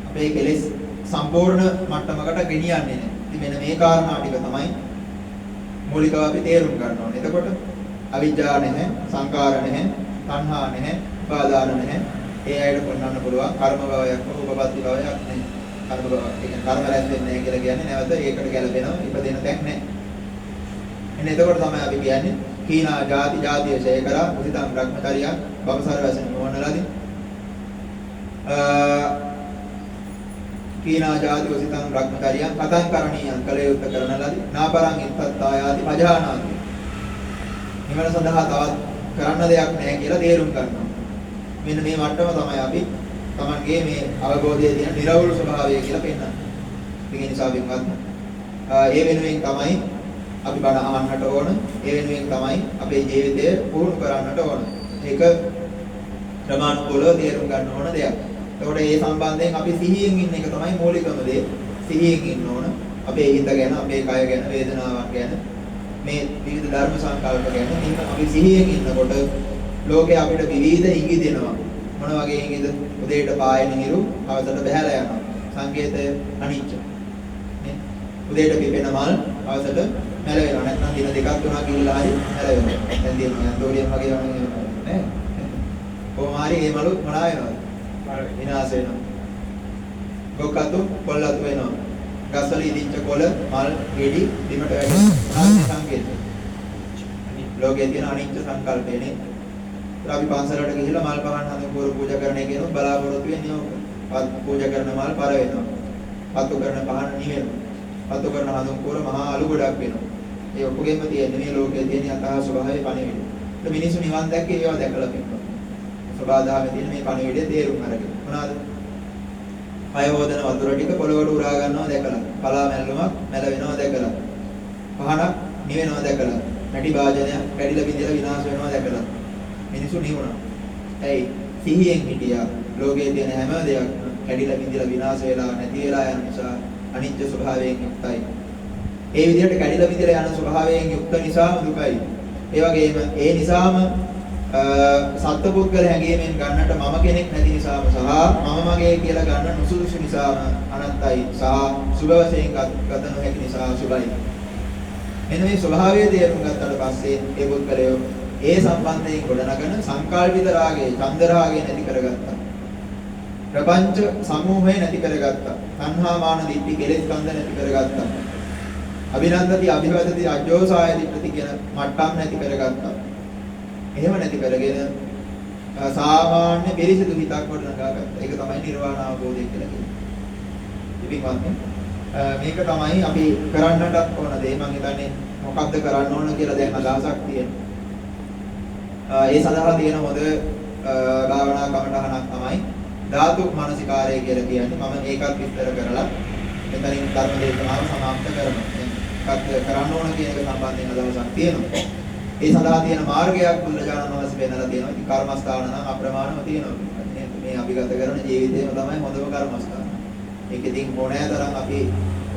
අපේ කෙලෙස් සම්පූර්ණ මට්ටමකට ගෙනියන්නේ නැහැ. ඉතින් මෙන්න මේ කාරණා ටික තමයි මූලිකව අපි තේරුම් ගන්න ඕනේ. එතකොට අවිජ්ජා නැහැ, සංකාර නැහැ, තණ්හා නැහැ, උපාදාන නැහැ. ඒ අයට පොන්නන්න පුළුවන් කර්ම භවයක් හෝ උපපත්ති භවයක් නැහැ. කර්ම භව කියන්නේ කර්ම රැස් වෙන්නේ නැහැ කියලා කියන්නේ නැවත ඒකට ගැලපෙනවා ඉපදෙන තැක් නැහැ. එන්න එතකොට තමයි අපි කියන්නේ කීනා ಜಾති ಜಾතිය ඡය කරා උදිතම් බ්‍රහ්මචර්යයන් බවසාර වැසෙන මොනලාදී කීනා ಜಾති උදිතම් බ්‍රහ්මචර්යයන් කතං කරණීයං කලයුත්ත කරනලාදී නාපරං ඉත්තත්තායාති පජානාති. නිවන සඳහා තවත් කරන්න දෙයක් නැහැ කියලා තේරුම් ගන්නවා. මෙන්න මේ මට්ටම තමයි අපි Tamanගේ මේ අවබෝධයේ තියෙන නිර්වෘල ස්වභාවය කියලා පෙන්නන්නේ. ඉතින් ඒ නිසා වින්වත් ඒ වෙනුවෙන් තමයි අපි බණ අහන්නට ඕන. ඒ වෙනුවෙන් තමයි අපේ ජීවිතය පුහුණු කරන්නට ඕන. ඒක ප්‍රමාණිකව තේරුම් ගන්න ඕන දෙයක්. ඒකට ඒ සම්බන්ධයෙන් අපි සිහියෙන් ඉන්න එක තමයි මූලිකම දේ. සිහියෙන් ඉන්න ඕන. අපේ හිත ගැන, අපේ කය ගැන, වේදනාවක් ගැන, මේ විවිධ ධර්ම සංකල්ප ගැන අපි සිහියෙන් ඉන්නකොට ලෝකේ අපිට විවිධ ඉඟි දෙනවා. මොන වගේ ඉඟිද? උදේට පායන හිරු අවසට බහැලා යනවා. සංකේතය අනිච්ච. නේ? උදේට පිපෙන මල් අවසට මැල වෙනවා. නැත්නම් දින දෙකක් තුනක් ගිහිල්ලා හරි මැල වෙනවා. දැන් දින යන්තෝරියම් වගේ යනවා නේ. කොහොමාරි මේ මලු මොනවා වෙනවද? විනාශ වෙනවා. ගොකතු පොල්ලතු වෙනවා. ගස්වල ඉදිච්ච කොළ මල් ගෙඩි බිමට වැටෙනවා. සංකේතය. ලෝකයේ තියෙන අනිච්ච සංකල්පයනේ. අපි පන්සලට ගිහිල්ලා මල් පහන් හඳුන් පුර පූජා කරන එක කියනවා බලාපොරොත්තු වෙන්නේ ඕක. පූජා කරන මල් පර වෙනවා. පත්තු කරන පහන් නිවෙනවා. පත්තු කරන හඳුන් පුර මහා අලු ගොඩක් වෙනවා. ඒ ඔක්කොගෙම තියෙන්නේ මේ ලෝකයේ තියෙන යථා ස්වභාවයේ පණිවිඩය. ඒ මිනිස්සු නිවන් දැක්කේ ඒවා දැකලා පිටනවා. සබාධාමේ තියෙන මේ පණිවිඩය තේරුම් අරගෙන. මොනවාද? අයෝදන වතුර ටික පොළොවට උරා ගන්නවා දැකලා. පලා මැල්ලුමක් මැල වෙනවා දැකලා. පහනක් නිවෙනවා දැකලා. නැටි භාජනයක් කැඩිලා බිඳිලා විනාශ වෙනවා දැකලා. මිනිසු නිවුණා. ඇයි? සිහියෙන් හිටියා. ලෝකයේ තියෙන හැම දෙයක්ම කැඩිලා බිඳිලා විනාශ වෙලා නැති වෙලා යන නිසා අනිත්‍ය ස්වභාවයෙන් යුක්තයි. ඒ විදිහට කැඩිලා බිඳිලා යන ස්වභාවයෙන් යුක්ත නිසා දුකයි. ඒ වගේම ඒ නිසාම සත්පුද්ගල හැඟීමෙන් ගන්නට මම කෙනෙක් නැති නිසාම සහ මම මගේ කියලා ගන්න නුසුදුසු නිසාම අනත්තයි සහ සුභ වශයෙන් ගත නොහැකි නිසා සුභයි. එන්න මේ ස්වභාවයේ තේරුම් ගත්තට පස්සේ ඒ පුද්ගලයෝ ඒ සම්බන්ධයෙන් ගොඩනගන සංකල්පිත රාගයේ, ඡන්ද රාගය නැති කරගත්තා. ප්‍රපංච සමූහය නැති කරගත්තා. තණ්හා මාන දිට්ඨි කෙලෙස් කන්ද නැති කරගත්තා. අභිනන්දති අභිවදති අජෝසාය දිට්ඨි කියන මට්ටම් නැති කරගත්තා. එහෙම නැති කරගෙන සාමාන්‍ය පිරිසිදු හිතක් ගොඩනගා ගත්තා. ඒක තමයි නිර්වාණ අවබෝධය කියලා කියන්නේ. ඉතින් මේක තමයි අපි කරන්නටත් ඕන දේ. මම හිතන්නේ මොකක්ද කරන්න ඕන කියලා දැන් අදහසක් තියෙනවා. ඒ සඳහා තියෙන හොඳ භාවනා කමටහනක් තමයි ධාතු මනසිකාරය කියලා කියන්නේ. මම ඒකත් විස්තර කරලා මෙතනින් ධර්ම දේශනාව සමාප්ත කරනවා. මොකක්ද කරන්න ඕන කියන එක සම්බන්ධයෙන් අදහසක් තියෙනවා. ඒ සඳහා තියෙන මාර්ගයක් බුදුරජාණන් වහන්සේ පෙන්නලා තියෙනවා. ඉතින් කර්මස්ථාන නම් අප්‍රමාණව තියෙනවා. මේ අපි ගත කරන ජීවිතේම තමයි හොඳම කර්මස්ථාන. ඒක ඉතින් ඕනෑතරම් අපි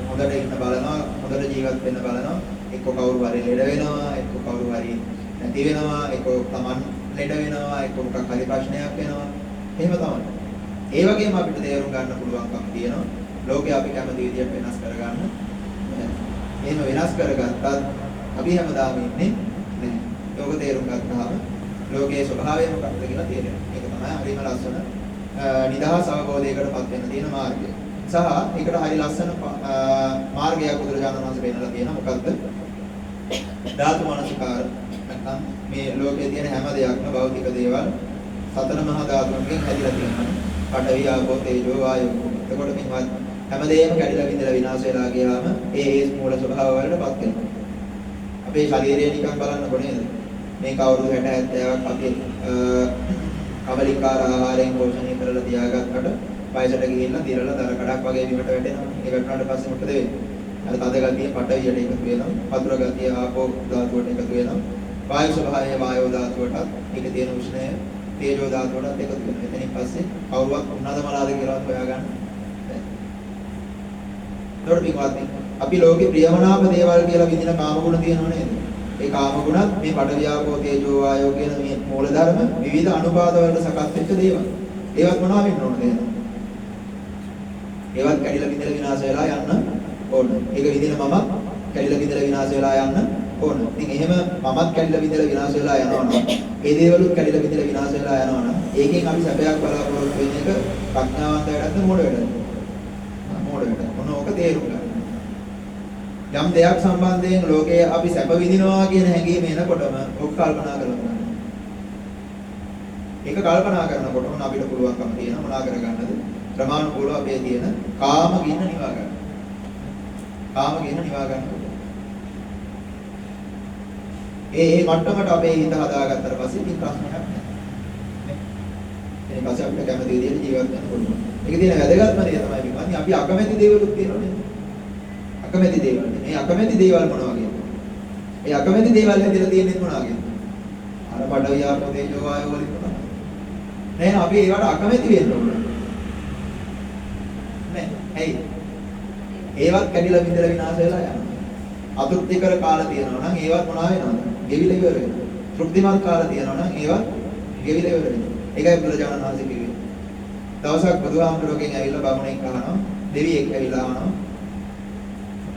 හොඳට ඉන්න බලනවා, හොඳට ජීවත් වෙන්න බලනවා. එක්ක කවුරු හරි ලෙඩ වෙනවා, එක්ක කවුරු හරි නැති වෙනවා, එක්ක Taman ලෙඩ වෙනවා, එක්ක මොකක් හරි ප්‍රශ්නයක් වෙනවා. එහෙම තමයි. ඒ වගේම අපිට තේරුම් ගන්න පුළුවන්කම තියෙනවා. ලෝකේ අපි කැමති විදියට වෙනස් කරගන්න. එහෙම වෙනස් කරගත්තත් අපි හැමදාම ඉන්නේ නැහැ. ඒක තේරුම් ගත්තාම ලෝකයේ ස්වභාවය මොකක්ද කියලා තේරෙනවා. ඒක තමයි හරිම ලස්සන නිදහස් අවබෝධයකටපත් වෙන්න තියෙන මාර්ගය. සහ ඒකට හරි ලස්සන මාර්ගයක් බුදුරජාණන් වහන්සේ පෙන්නලා තියෙනවා. මොකද්ද? ධාතු මනසිකාර. නැත්නම් මේ ලෝකයේ තියෙන හැම දෙයක්ම භෞතික දේවල් සතර මහා ධාතුන්ගෙන් හැදිලා තියෙනවා. පඨවි ආපෝ තේජෝ වායෝ. එතකොට මේවත් හැමදේම කැඩිලා බිඳලා විනාශ වෙලා ගියාම ඒ මූල ස්වභාව වලටපත් වෙනවා. අපේ ශරීරය නිකන් බලන්නකො නේද? මේක අවුරුදු 60 70ක් අපි කබලිකාර ආහාරයෙන් පෝෂණය කරලා තියාගත්තට වයසට ගිහිල්ලා දිරලා දර කඩක් වගේ බිමට වැටෙනවා. ඒ වැටුණාට පස්සේ මොකද වෙන්නේ? අර තද ගතිය පඨවියට එකතු වෙනවා. වතුර ගතිය ආපෝ ධාතුවට එකතු වෙනවා. වායු ස්වභාවය වායෝ ධාතුවටත් ඒක තියෙන උෂ්ණය තේජෝ ධාතුවටත් එකතු වෙනවා. එතනින් පස්සේ කවුරුවත් උන්නද මලාද කියලා හොයාගන්න බැහැ. අපි ලෝකේ ප්‍රියමනාප දේවල් කියලා විඳින කාම ගුණ තියෙනව නේද? ඒ කාම ගුණත් මේ පඨවි ආපෝ තේජෝ වායෝ කියන මේ මූල ධර්ම විවිධ අනුපාත වලට සකස් වෙච්ච දේවල්. ඒවත් මොනවා වෙන්න ඕනද එහෙනම්? ඒවත් කැඩිලා බිඳලා විනාශ වෙලා යන්න ඕන. ඒක විඳින මම කැඩිලා බිඳලා විනාශ වෙලා යන්න ඕන. ඉතින් එහෙම මමත් කැඩිලා බිඳලා විනාශ වෙලා යනවනම් ඒ දේවලුත් කැඩිලා බිඳලා විනාශ වෙලා යනවනම් ඒකෙන් අපි සැපයක් බලාපොරොත්තු වෙන එක ප්‍රඥාවන්ත වැඩක්ද මොඩ වැඩක්ද? මොඩ වැඩක්. මොන ඕක තේරුම් ගන්න. යම් දෙයක් සම්බන්ධයෙන් ලෝකයේ අපි සැප විඳිනවා කියන හැඟීම එනකොටම ඔක් කල්පනා කරනවා. ඒක කල්පනා කරනකොටම අපිට පුළුවන්කම තියෙන මොනා කරගන්නද? ප්‍රමාණිකව අපේ තියෙන කාම ගින්න නිවා ගන්න. කාම ගින්න නිවා ගන්නකොට. ඒ මට්ටමට අපේ හිත හදාගත්තට පස්සේ ඉතින් ප්‍රශ්නයක් නැහැ. ඊට පස්සේ අපිට කැමති විදිහට ජීවත් වෙන්න පුළුවන්. ඒක තියෙන වැදගත්ම දේ තමයි මේ අපි අකමැති දේවලුත් තියෙනවා නේද? අකමැති දේවල්. මේ අකමැති දේවල් මොනවා කියන්නේ? ඒ අකමැති දේවල් හැදලා තියෙන්නේ මොනවා කියන්නේ? අර පඩවිය ආපෝ තේජෝ වායෝ වලින් මොනවා? නෑ අපි ඒවට අකමැති වෙන්න ඕනේ. නෑ. ඇයි? ඒවත් කැඩිලා බිඳලා විනාශ වෙලා යනවා. අතෘප්තිකර කාල තියෙනවා නම් ඒවත් මොනවා වෙනවද? ගෙවිලා ඉවර වෙනවා. තෘප්තිමත් කාල තියෙනවා නම් ඒවත් ගෙවිලා ඉවර වෙනවා. ඒකයි බුදුරජාණන් වහන්සේ කිව්වේ. දවසක් බුදුහාමුදුරුවෝගෙන් ඇවිල්ලා බමුණෙක් අහනවා, දෙවියෙක් ඇවිල්ලා අහනවා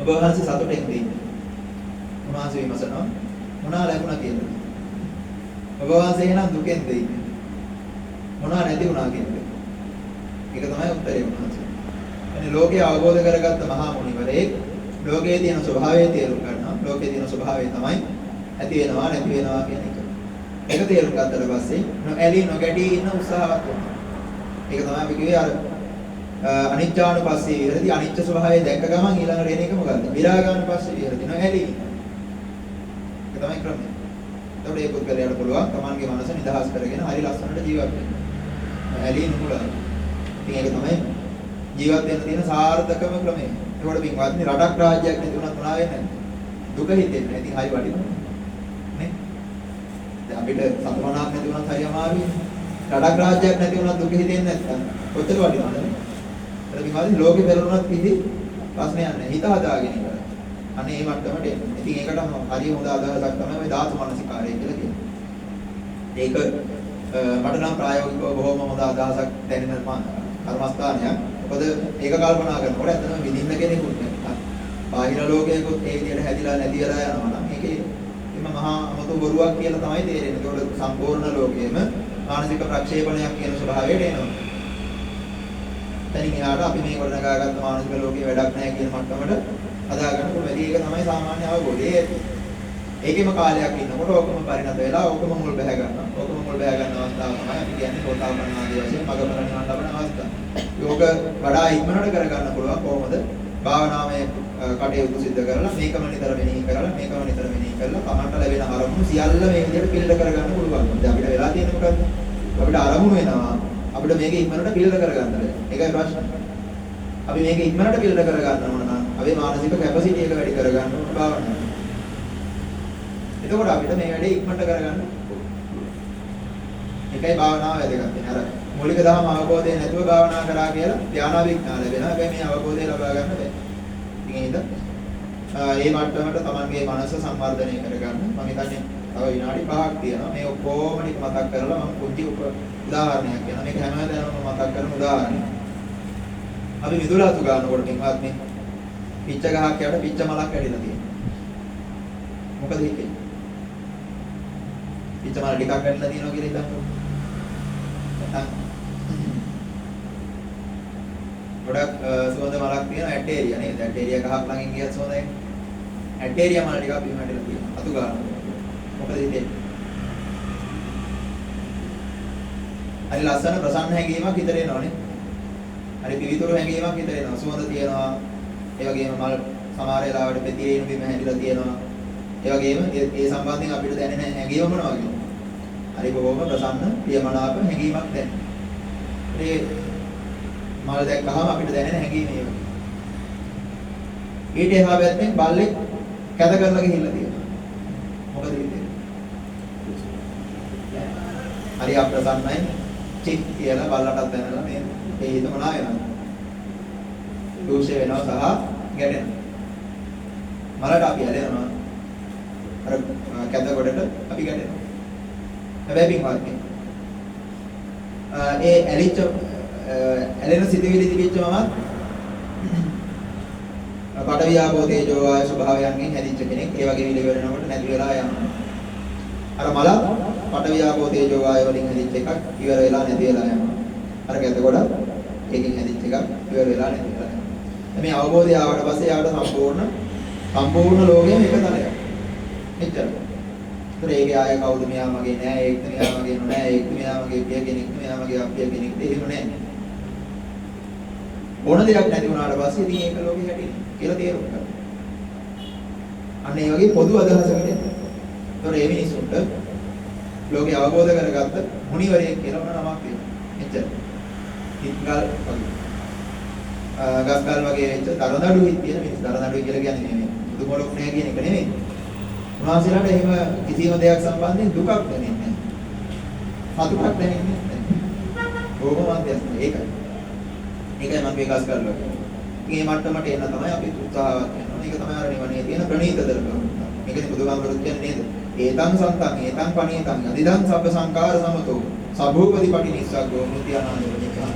ඔබ වහන්සේ සතුටෙන්ද ඉන්නේ? උන්වහන්සේ විමසනවා මොනවා ලැබුණා කියලා. ඔබ වහන්සේ එහෙනම් දුකෙන්ද ඉන්නේ? මොනවා නැති වුණා කියලාද? ඒක තමයි උත්තරේ උන්වහන්සේ. එනේ ලෝකය අවබෝධ කරගත්ත මහා මුනිවරේ ලෝකයේ තියෙන ස්වභාවය තේරුම් ගන්නවා. ලෝකයේ තියෙන ස්වභාවය තමයි ඇති වෙනවා නැති වෙනවා කියන එක. ඒක තේරුම් ගත්තට පස්සේ නොඇලී නොගැටී ඉන්න උත්සාහවත් වෙනවා. ඒක තමයි අපි කිව්වේ අර අනිච්චානුපස්සී විහෙරති අනිච්ච ස්වභාවය දැක්ක ගමන් ඊළඟට එන එක මොකද්ද? විරාගානුපස්සී විහෙරති නොඇලී. ඒක තමයි ක්‍රමය. එතකොට මේ පුද්ගලයාට පුළුවන් තමන්ගේ මනස නිදහස් කරගෙන හරි ලස්සනට ජීවත් වෙන්න. ඇලී නුඹලා. ඉතින් ඒක තමයි ජීවත් වෙන්න තියෙන සාර්ථකම ක්‍රමය. ඒකට පින්වත්නි රටක් රාජ්‍යයක් නැති වුණත් මොනවා වෙන්නේ නැද්ද? දුක හිතෙන්නේ. ඉතින් හරි වටිනවා. නේ? දැන් අපිට සතුටක් නැති වුණත් හරි අමාරුයි. රටක් රාජ්‍යයක් නැති වුණත් දුක හිතෙන්නේ නැත්නම් ඔච්චර වටිනවද? ඒක පින්වත්නි ලෝකෙ පෙරළුණත් කිසි ප්‍රශ්නයක් නැහැ. හිත හදාගෙන ඉන්න. අනේ මේ මට්ටමට එන්න. ඉතින් ඒකට හරි හොඳ අදහසක් තමයි මේ ධාතු මනසිකාරය කියලා කියන්නේ. ඒක මට නම් ප්‍රායෝගිකව බොහොම හොඳ අදහසක් දැනෙන කර්මස්ථානයක්. මොකද ඒක කල්පනා කරනකොට ඇත්තටම විඳින්න කෙනෙකුත් නැහැ. බාහිර ලෝකයේකුත් ඒ විදිහට හැදිලා නැති වෙලා යනවා නම් මේකේ එම මහා අමතු බොරුවක් කියලා තමයි තේරෙන්නේ. ඒකට සම්පූර්ණ ලෝකයේම මානසික ප්‍රක්ෂේපණයක් කියන ස්වභාවයට එනවා. දැන් එහාට අපි මේ ගොඩනගාගත්ත මානසික ලෝකේ වැඩක් නැහැ කියන මට්ටමට හදා ගන්න පුළුවන්. ඒක තමයි සාමාන්‍ය අවබෝධය. ඒකෙම කාලයක් ඉන්නකොට ඔකම පරිණත වෙලා ඔකම මුල් බැහැ ගන්නවා. ඔකම මුල් බැහැ ගන්න අවස්ථාව තමයි අපි කියන්නේ සෝතාපන්න ආදී වශයෙන් මගපල නිවන් ලබන අවස්ථාව. යෝග වඩා ඉක්මනට කරගන්න පුළුවන් කොහොමද? භාවනාවේ කටයුතු සිද්ධ කරලා මේකම නිතර මෙනෙහි කරලා මේකම නිතර මෙනෙහි කරලා තමන්ට ලැබෙන අරමුණු සියල්ල මේ විදිහට පිළිද කරගන්න පුළුවන්. දැන් අපිට වෙලා තියෙන්නේ මොකද්ද? අපිට අරමුණු වෙනවා. අපිට මේක ඉක්මනට පිළිද කරගන්න බැහැ. ඒකයි ප්‍රශ්නේ. අපි මේක ඉක්මනට පිළිද කරගන්න ඕන නම් අපේ මානසික කැපැසිටි එක වැඩි කරගන්න ඕන භාවනාව. එතකොට අපිට මේ වැඩේ ඉක්මනට කරගන්න ඒකයි භාවනාව වැදගත් වෙන්නේ. අර මූලික ධර්ම අවබෝධය නැතුව භාවනා කරා කියලා ධානාවිඥාන ලැබෙනවා. හැබැයි මේ අවබෝධය ලබා ගන්න බැහැ. ඉතින් ඒ මට්ටමට තමන්ගේ මනස සංවර්ධනය කරගන්න මම හිතන්නේ තව විනාඩි 5ක් තියෙනවා. මේ ඔක්කොම ටික මතක් කරලා මම පුංචි උදාහරණයක් කියනවා. මේක හැමදාම මතක් කරන උදාහරණයක්. අපි මිදුල අතු ගන්නකොට පින්වත්නි පිච්ච ගහක් යට පිච්ච මලක් ඇවිල්ලා තියෙනවා. මොකද හිතේ? පිච්ච මල ටිකක් ඇවිල්ලා තියෙනවා කියලා හිතන්නකො. ගොඩක් සුවඳ මලක් තියෙන ඇටේරියා නේද? ඇටේරියා ගහක් ළඟින් ගියත් සුවඳයි. ඇටේරියා මල ටිකක් බිම හැදලා තියෙනවා. අතු ගන්නවා. මොකද හිතේ? හරි ලස්සන ප්‍රසන්න හැඟීමක් හිතට එනවනේ. හරි පිවිතුරු හැඟීමක් හිතට එනවා. සුවඳ තියෙනවා. ඒ වගේම මල් සමහර වෙලාවට පෙතිරේණු බිම හැදිලා තියෙනවා. ඒ වගේම ඒ සම්බන්ධයෙන් අපිට දැනෙන හැඟීම මොනවා වගේද? හරි බොහොම ප්‍රසන්න ප්‍රියමනාප හැඟීමක් දැනෙනවා. ඒ මල් දැක්කහම අපිට දැනෙන හැඟීම ඒ වගේ. ඊට එහා පැත්තෙන් බල්ලෙක් කැද කරලා ගිහිල්ලා තියෙනවා. මොකද හිතේ? හරි අප්‍රසන්නයි. චික් කියලා බල්ලටත් දැනලා මේ ඒ හිත මොනවා වෙනවද? දෝෂය වෙනවා සහ ගැටෙනවා. මලට අපි ඇලෙනවා. අර කැද ගොඩට අපි ගැටෙනවා. හැබැයි පින්වත්නි ඒ ඇලෙන සිතුවිලි තිබිච්ච මමත් පඨවි ආපෝ තේජෝ වායු ස්වභාවයන්ගෙන් හැදිච්ච කෙනෙක්. ඒ වගේ විල වෙනකොට නැති වෙලා යනවා. අර මල පඨවි ආපෝ තේජෝ වායු වලින් හැදිච්ච එකක් ඉවර වෙලා නැති වෙලා යනවා. අර කැත ගොඩ ඒකෙන් හැදිච්ච එකක් ඉවර වෙලා නැති වෙලා යනවා. මේ අවබෝධය ආවට පස්සේ යාට සම්පූර්ණ ලෝකෙම එක තලයක්. එච්චරයි. ඒකේ ආය කවුද මෙයා මගේ නෑ, ඒක මෙයා මගේ නෑ, ඒක මෙයා මගේ පිය කෙනෙක්, මෙයා මගේ අප්පිය කෙනෙක් එහෙම නෑ. ඕන දෙයක් නැති වුණාට පස්සේ ඉතින් ඒක ලෝකෙ හැටිනේ කියලා තේරුම් ගන්න. අන්න ඒ වගේ පොදු අදහසකට. ඒතොර මේ මිනිසුන්ට ලෝකේ අවබෝධ කරගත්ත මුනිවරයෙක් කියලා මොන නමක් තියෙනවා. එච්චර. හිත්ගල් වගේ. ගස්ගල් වගේ වෙච්ච දරදඬු හිත් තියෙන මිනිස්. දරදඬු කියලා කියන්නේ නෙමෙයි. දුක මොලොක් නෑ කියන එක නෙමෙයි. උන්වහන්සේලාට එහෙම කිසිම දෙයක් සම්බන්ධයෙන් දුකක් දැනෙන්නේ නැහැ. සතුටක් දැනෙන්නේ නැහැ. ඕකම මන්දයස්න ඒකයි. ඒකයි මම විකාශ කරලා. මේ මට්ටමට එන්න තමයි අපි උත්සාහවත් වෙනවා. මේක තමයි අර නිවනේ තියෙන ප්‍රණීත දර්ශන. මේකනේ බුදුහාමුදුරුවෝ කියන්නේ නේද? ඒතං සන්තං ඒතං පණීතං අදිදං සබ්බ සංකාර සමතෝ සබ්බූපදී පටිනිස්සග්ගෝ මුත්‍යානන්ද නිකාන.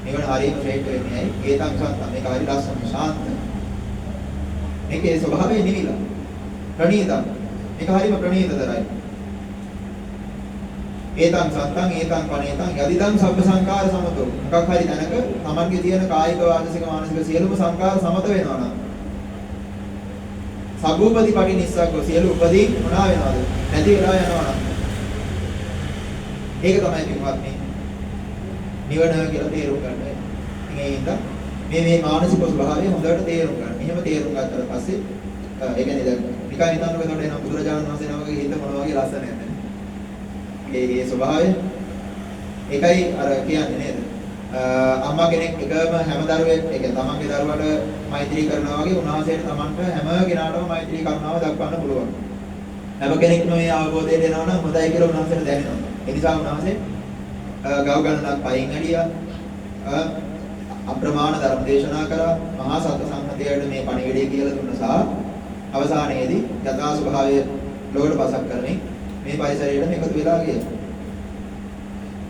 මේවන හරියම ශ්‍රේෂ්ඨ වෙන්නේ ඇයි? ඒතං සන්තං මේක හරි ලස්සන ශාන්ත. මේකේ ස්වභාවය නිවිලා. ප්‍රණීතං මේක හරිම ප්‍රණීතතරයි. ඒතං සත්තං ඒතං පණේතං යදිදං සබ්බ සංකාර සමතෝ. මොකක් හරි දැනක තමන්ගේ තියෙන කායික වාචික මානසික සියලුම සංකාර සමත වෙනවා නම් සබ්බූපදී පටිනිස්සග්ගෝ සියලු උපදී මොනවා වෙනවද? නැති වෙලා යනවා නම් ඒක තමයි පින්වත්නි නිවන කියලා තේරුම් ගන්න. ඉතින් ඒ හින්දා මේ මානසික ස්වභාවය හොඳට තේරුම් ගන්න. එහෙම තේරුම් ගත්තට පස්සේ ඒ කියන්නේ දැන් නිකන් හිතන්නකො එතකොට එන බුදුරජාණන් වහන්සේ නමකගේ හිත මොන වගේ ලස්සනයක්ද? ඒ ස්වභාවය ඒකයි අර කියන්නේ නේද? අම්මා කෙනෙක් එකම හැම දරුවෙක් ඒ කියන්නේ තමන්ගේ දරුවට මෛත්‍රී කරනවා වගේ උන්වහන්සේට තමන්ට හැම කෙනාටම මෛත්‍රී කරුණාව දක්වන්න පුළුවන්. හැම කෙනෙක්ම මේ අවබෝධයට එනවා නම් හොඳයි කියලා උන්වහන්සේට දැනෙනවා. ඒ නිසා උන්වහන්සේ ගව ගණනක් පයින් ඇලියා අප්‍රමාණ ධර්ම දේශනා කරා මහා සත්‍ය සංහතියට මේ පණිවිඩය කියලා දුන්න සහ අවසානයේදී යථා ස්වභාවය ලෝකට පසක් කරමින් මේ පරිසරයටම එකතු වෙලා ගියා.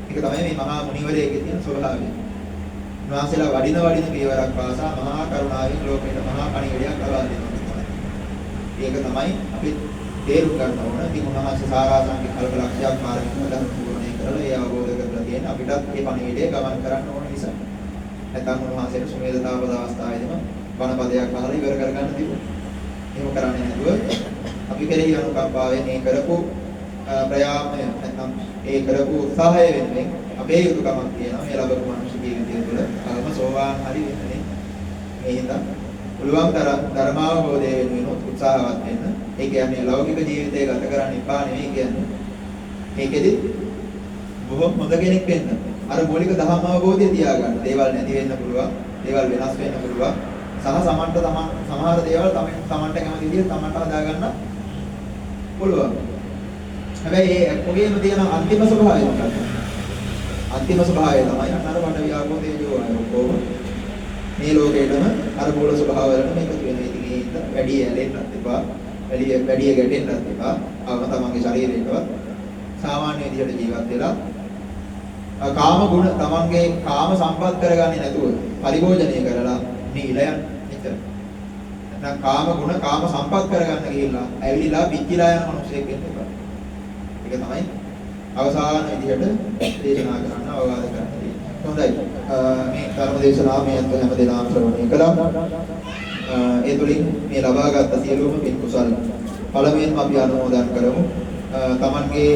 ඒක තමයි මේ මහා මුනිවරයෙක්ගේ තියෙන ස්වභාවය. උන්වහන්සේලා වඩින පියවරක් පාසා මහා කරුණාවෙන් ලෝකෙට මහා පණිවිඩයක් ලබා දෙනවා. ඒක තමයි අපි තේරුම් ගන්න ඕන. ඉතින් උන්වහන්සේ සාරාංශික කල්පලක්ෂයක් පාරමිතා ධර්ම පූර්ණේ කරලා ඒ අවබෝධ කරලා තියෙන අපිටත් මේ පණිවිඩය ගමන් කරන්න ඕන නිසා. නැත්නම් උන්වහන්සේට සුමේධතාවද අවස්ථාවේදීම බණපදයක් අහලා ඉවර කරගන්න තිබුණා. එහෙම කරන්නේ නැතුව අපි කෙරෙහි අනුකම්පාවෙන් මේ කරපු ප්‍රයාමය නැත්නම් ඒ කරපු උත්සාහය වෙනුවෙන් අපේ යුතුයකමක් තියෙනවා මේ ලැබපු මනුෂ්‍ය ජීවිතය තුළ අරම සෝවාන් හරි වෙන්නේ. මේ හින්දා පුළුවන් තරම් ධර්මාවබෝධය වෙනුවෙන් උත්සාහවත් වෙන්න. ඒ කියන්නේ ලෞකික ජීවිතය ගත කරන්න එපා නෙවෙයි කියන්නේ. ඒකෙදි බොහොම හොඳ කෙනෙක් වෙන්න. අර මූලික ධර්ම අවබෝධය තියාගන්න. දේවල් නැති වෙන්න පුළුවන්. දේවල් වෙනස් වෙන්න පුළුවන්. සහ සමහර දේවල් තමන්ට කැමති විදිහට තමන්ට හදාගන්න පුළුවන්. හැබැයි ඒ ඔගේම තියෙන අන්තිම ස්වභාවය මොකක්ද? අන්තිම ස්වභාවය තමයි අන්නර වට ව්‍යාපෝතේ ජෝය. මේ ලෝකේටම අර මූල ස්වභාව වලට මේක තියෙන. ඉතින් ඒක වැඩි ඇලෙන්නත් එපා. වැඩි ගැටෙන්නත් එපා. තමන්ගේ ශරීරයටවත් සාමාන්‍ය විදිහට ජීවත් වෙලා කාම ගුණ තමන්ගේ කාම සම්පත් කරගන්නේ නැතුව පරිභෝජනය කරලා නීලයන් එච්චර. නැත්නම් කාම ගුණ කාම සම්පත් කරගන්න ගිහිල්ලා ඇවිලිලා පිච්චිලා යන මිනිස්සෙක් වෙන්න එපා. ඒක තමයි අවසාන විදිහට දේශනා කරන්න අවවාද කරන්නේ. හොඳයි. මේ ධර්ම දේශනාව මේ අත් හැම දෙනාම ශ්‍රවණය කළා. ඒ තුලින් මේ ලබාගත් සියලුම පින් කුසල් පළමුවෙන්ම අපි අනුමෝදන් කරමු. තමන්ගේ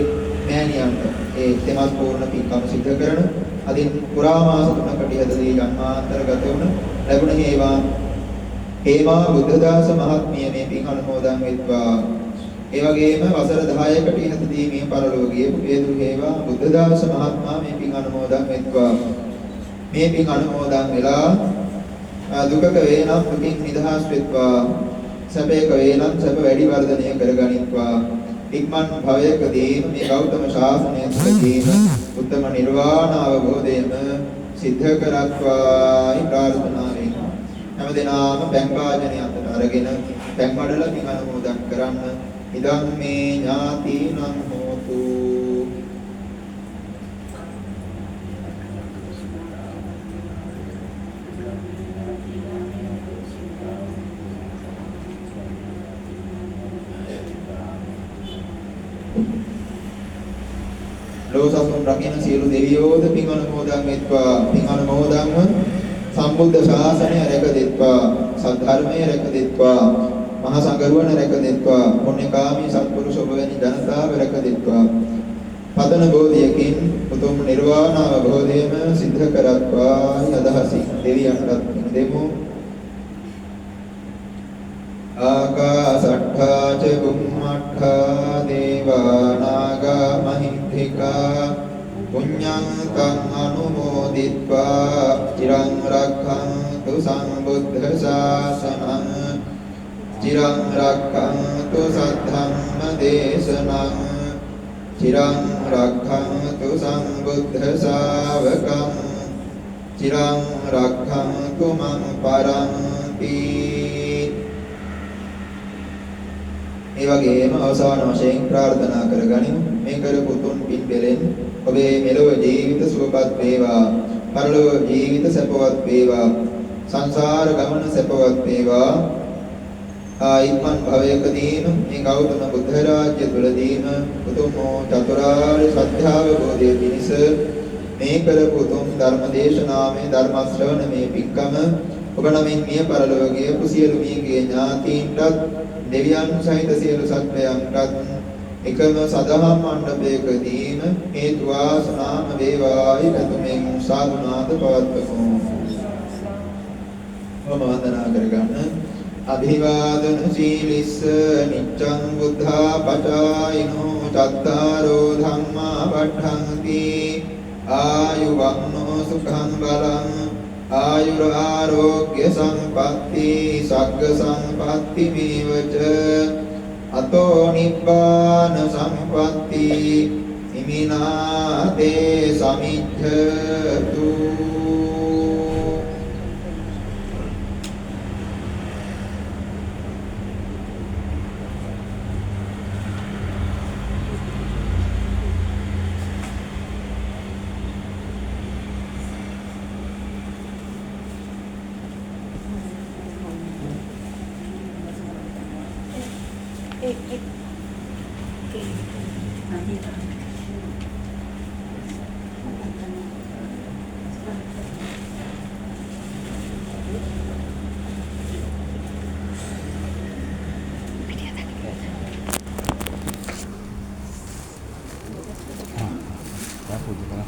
මෑණියන්ට ඒ තෙමස් පූර්ණ පින්කම සිදු කරන අදින් පුරා මාස 3කට ඉහතදී ජන්මාන්තරගත වුණ ලැබුණ හේමා බුද්ධදාස මහත්මිය මේ පින් අනුමෝදන් වෙත්වා. ඒ වගේම වසර 10කට ඉහතදී මේ පරලෝකීය වේදු හේවා බුද්ධදාස මහත්මයා මේ පින් අනුමෝදන් වෙත්වා. මේ පින් අනුමෝදන් වෙලා දුකක වේනම් දුකින් නිදහස් වෙත්වා. සැපයක වේනම් සැප වැඩි වර්ධනය කරගනිත්වා. ඉක්මන් භවයකදීම මේ ගෞතම ශාසනය තුළදීම උත්තම නිර්වාණ අවබෝධයම සිද්ධ කරත්වායි ප්‍රාර්ථනා වෙනවා. හැමදෙනාම බැං වාජනය අතට අරගෙන බැං වඩලා පින් අනුමෝදන් කරන්න. ඉදං මේ ඥාතිනං හෝතු. ලෝසසුන් රකින්න සියලු දෙවියෝද පින් අනුමෝදන් වෙත්වා. පින් අනුමෝදන්ව සම්බුද්ධ ශාසනය රැක දෙත්වා. සද්ධර්මය රැක දෙත්වා. මහා සංඝරුවන රැක දෙත්වා. පුණ්‍යකාමී සත්පුරුෂ ඔබ වැනි ජනතාව රැක දෙත්වා. පදන බෝධියකින් උතුම් නිර්වාණ අවබෝධයම සිද්ධ කරත්වා. අදහසින් දෙවියන්ටත් දෙමු. ආකාසට්ඨා ච බුම්මට්ඨා දේවා නාග මහින්దికා පුඤ්ඤං තං අනුමෝදිත්වා චිරං රක්ඛන්තු සම්බුද්ධ ශාසනං චිරං රක්ඛන්තු සද්ධම්ම දේශනං චිරං රක්ඛන්තු සම්බුද්ධ ශාවකං චිරං රක්ඛන්තු මං පරන්ති. ඒ වගේම අවසාන වශයෙන් ප්‍රාර්ථනා කරගනිමු. මේ කරපු තුන් පින් පෙළෙන් ඔබේ මෙලොව ජීවිත සුවපත් වේවා. පරලොව ජීවිත සැපවත් වේවා. සංසාර ගමන සැපවත් වේවා. ඉක්මන් භවයකදීම මේ ගෞතම බුද්ධ රාජ්‍ය තුලදීම උතුම් චතුරාර්ය සත්‍ය අවබෝධය පිණිස මේ කරපු තුන් ධර්ම දේශනාමේ ධර්ම ශ්‍රවණමේ පින්කම ඔබ නමින් මිය පරලෝකීය කුසියලු මියගේ ඥාතීන්ටත් දෙවියන් සහිත සියලු සත්වයන්ටත් එකම සදහම් මණ්ඩපයකදීම හේතු වාසනාම වේවායි කතුමෙන් සාදුනාද පවත්වමු. වන්දනා කරගන්න. අභිවාදන සීලිස්ස නිච්ඡං බුද්ධා පචායිනෝ චත්තාරෝ ධම්මා වඩ්ඩಂತಿ ආයුවන්නෝ සුඛං බලං ආයුර ආරෝග්‍ය සම්පatti සග්ග සම්පatti මේවච අතෝ නිබ්බාන සම්පatti ඉමිනාතේ සමිච්ඡතු. Aku juga.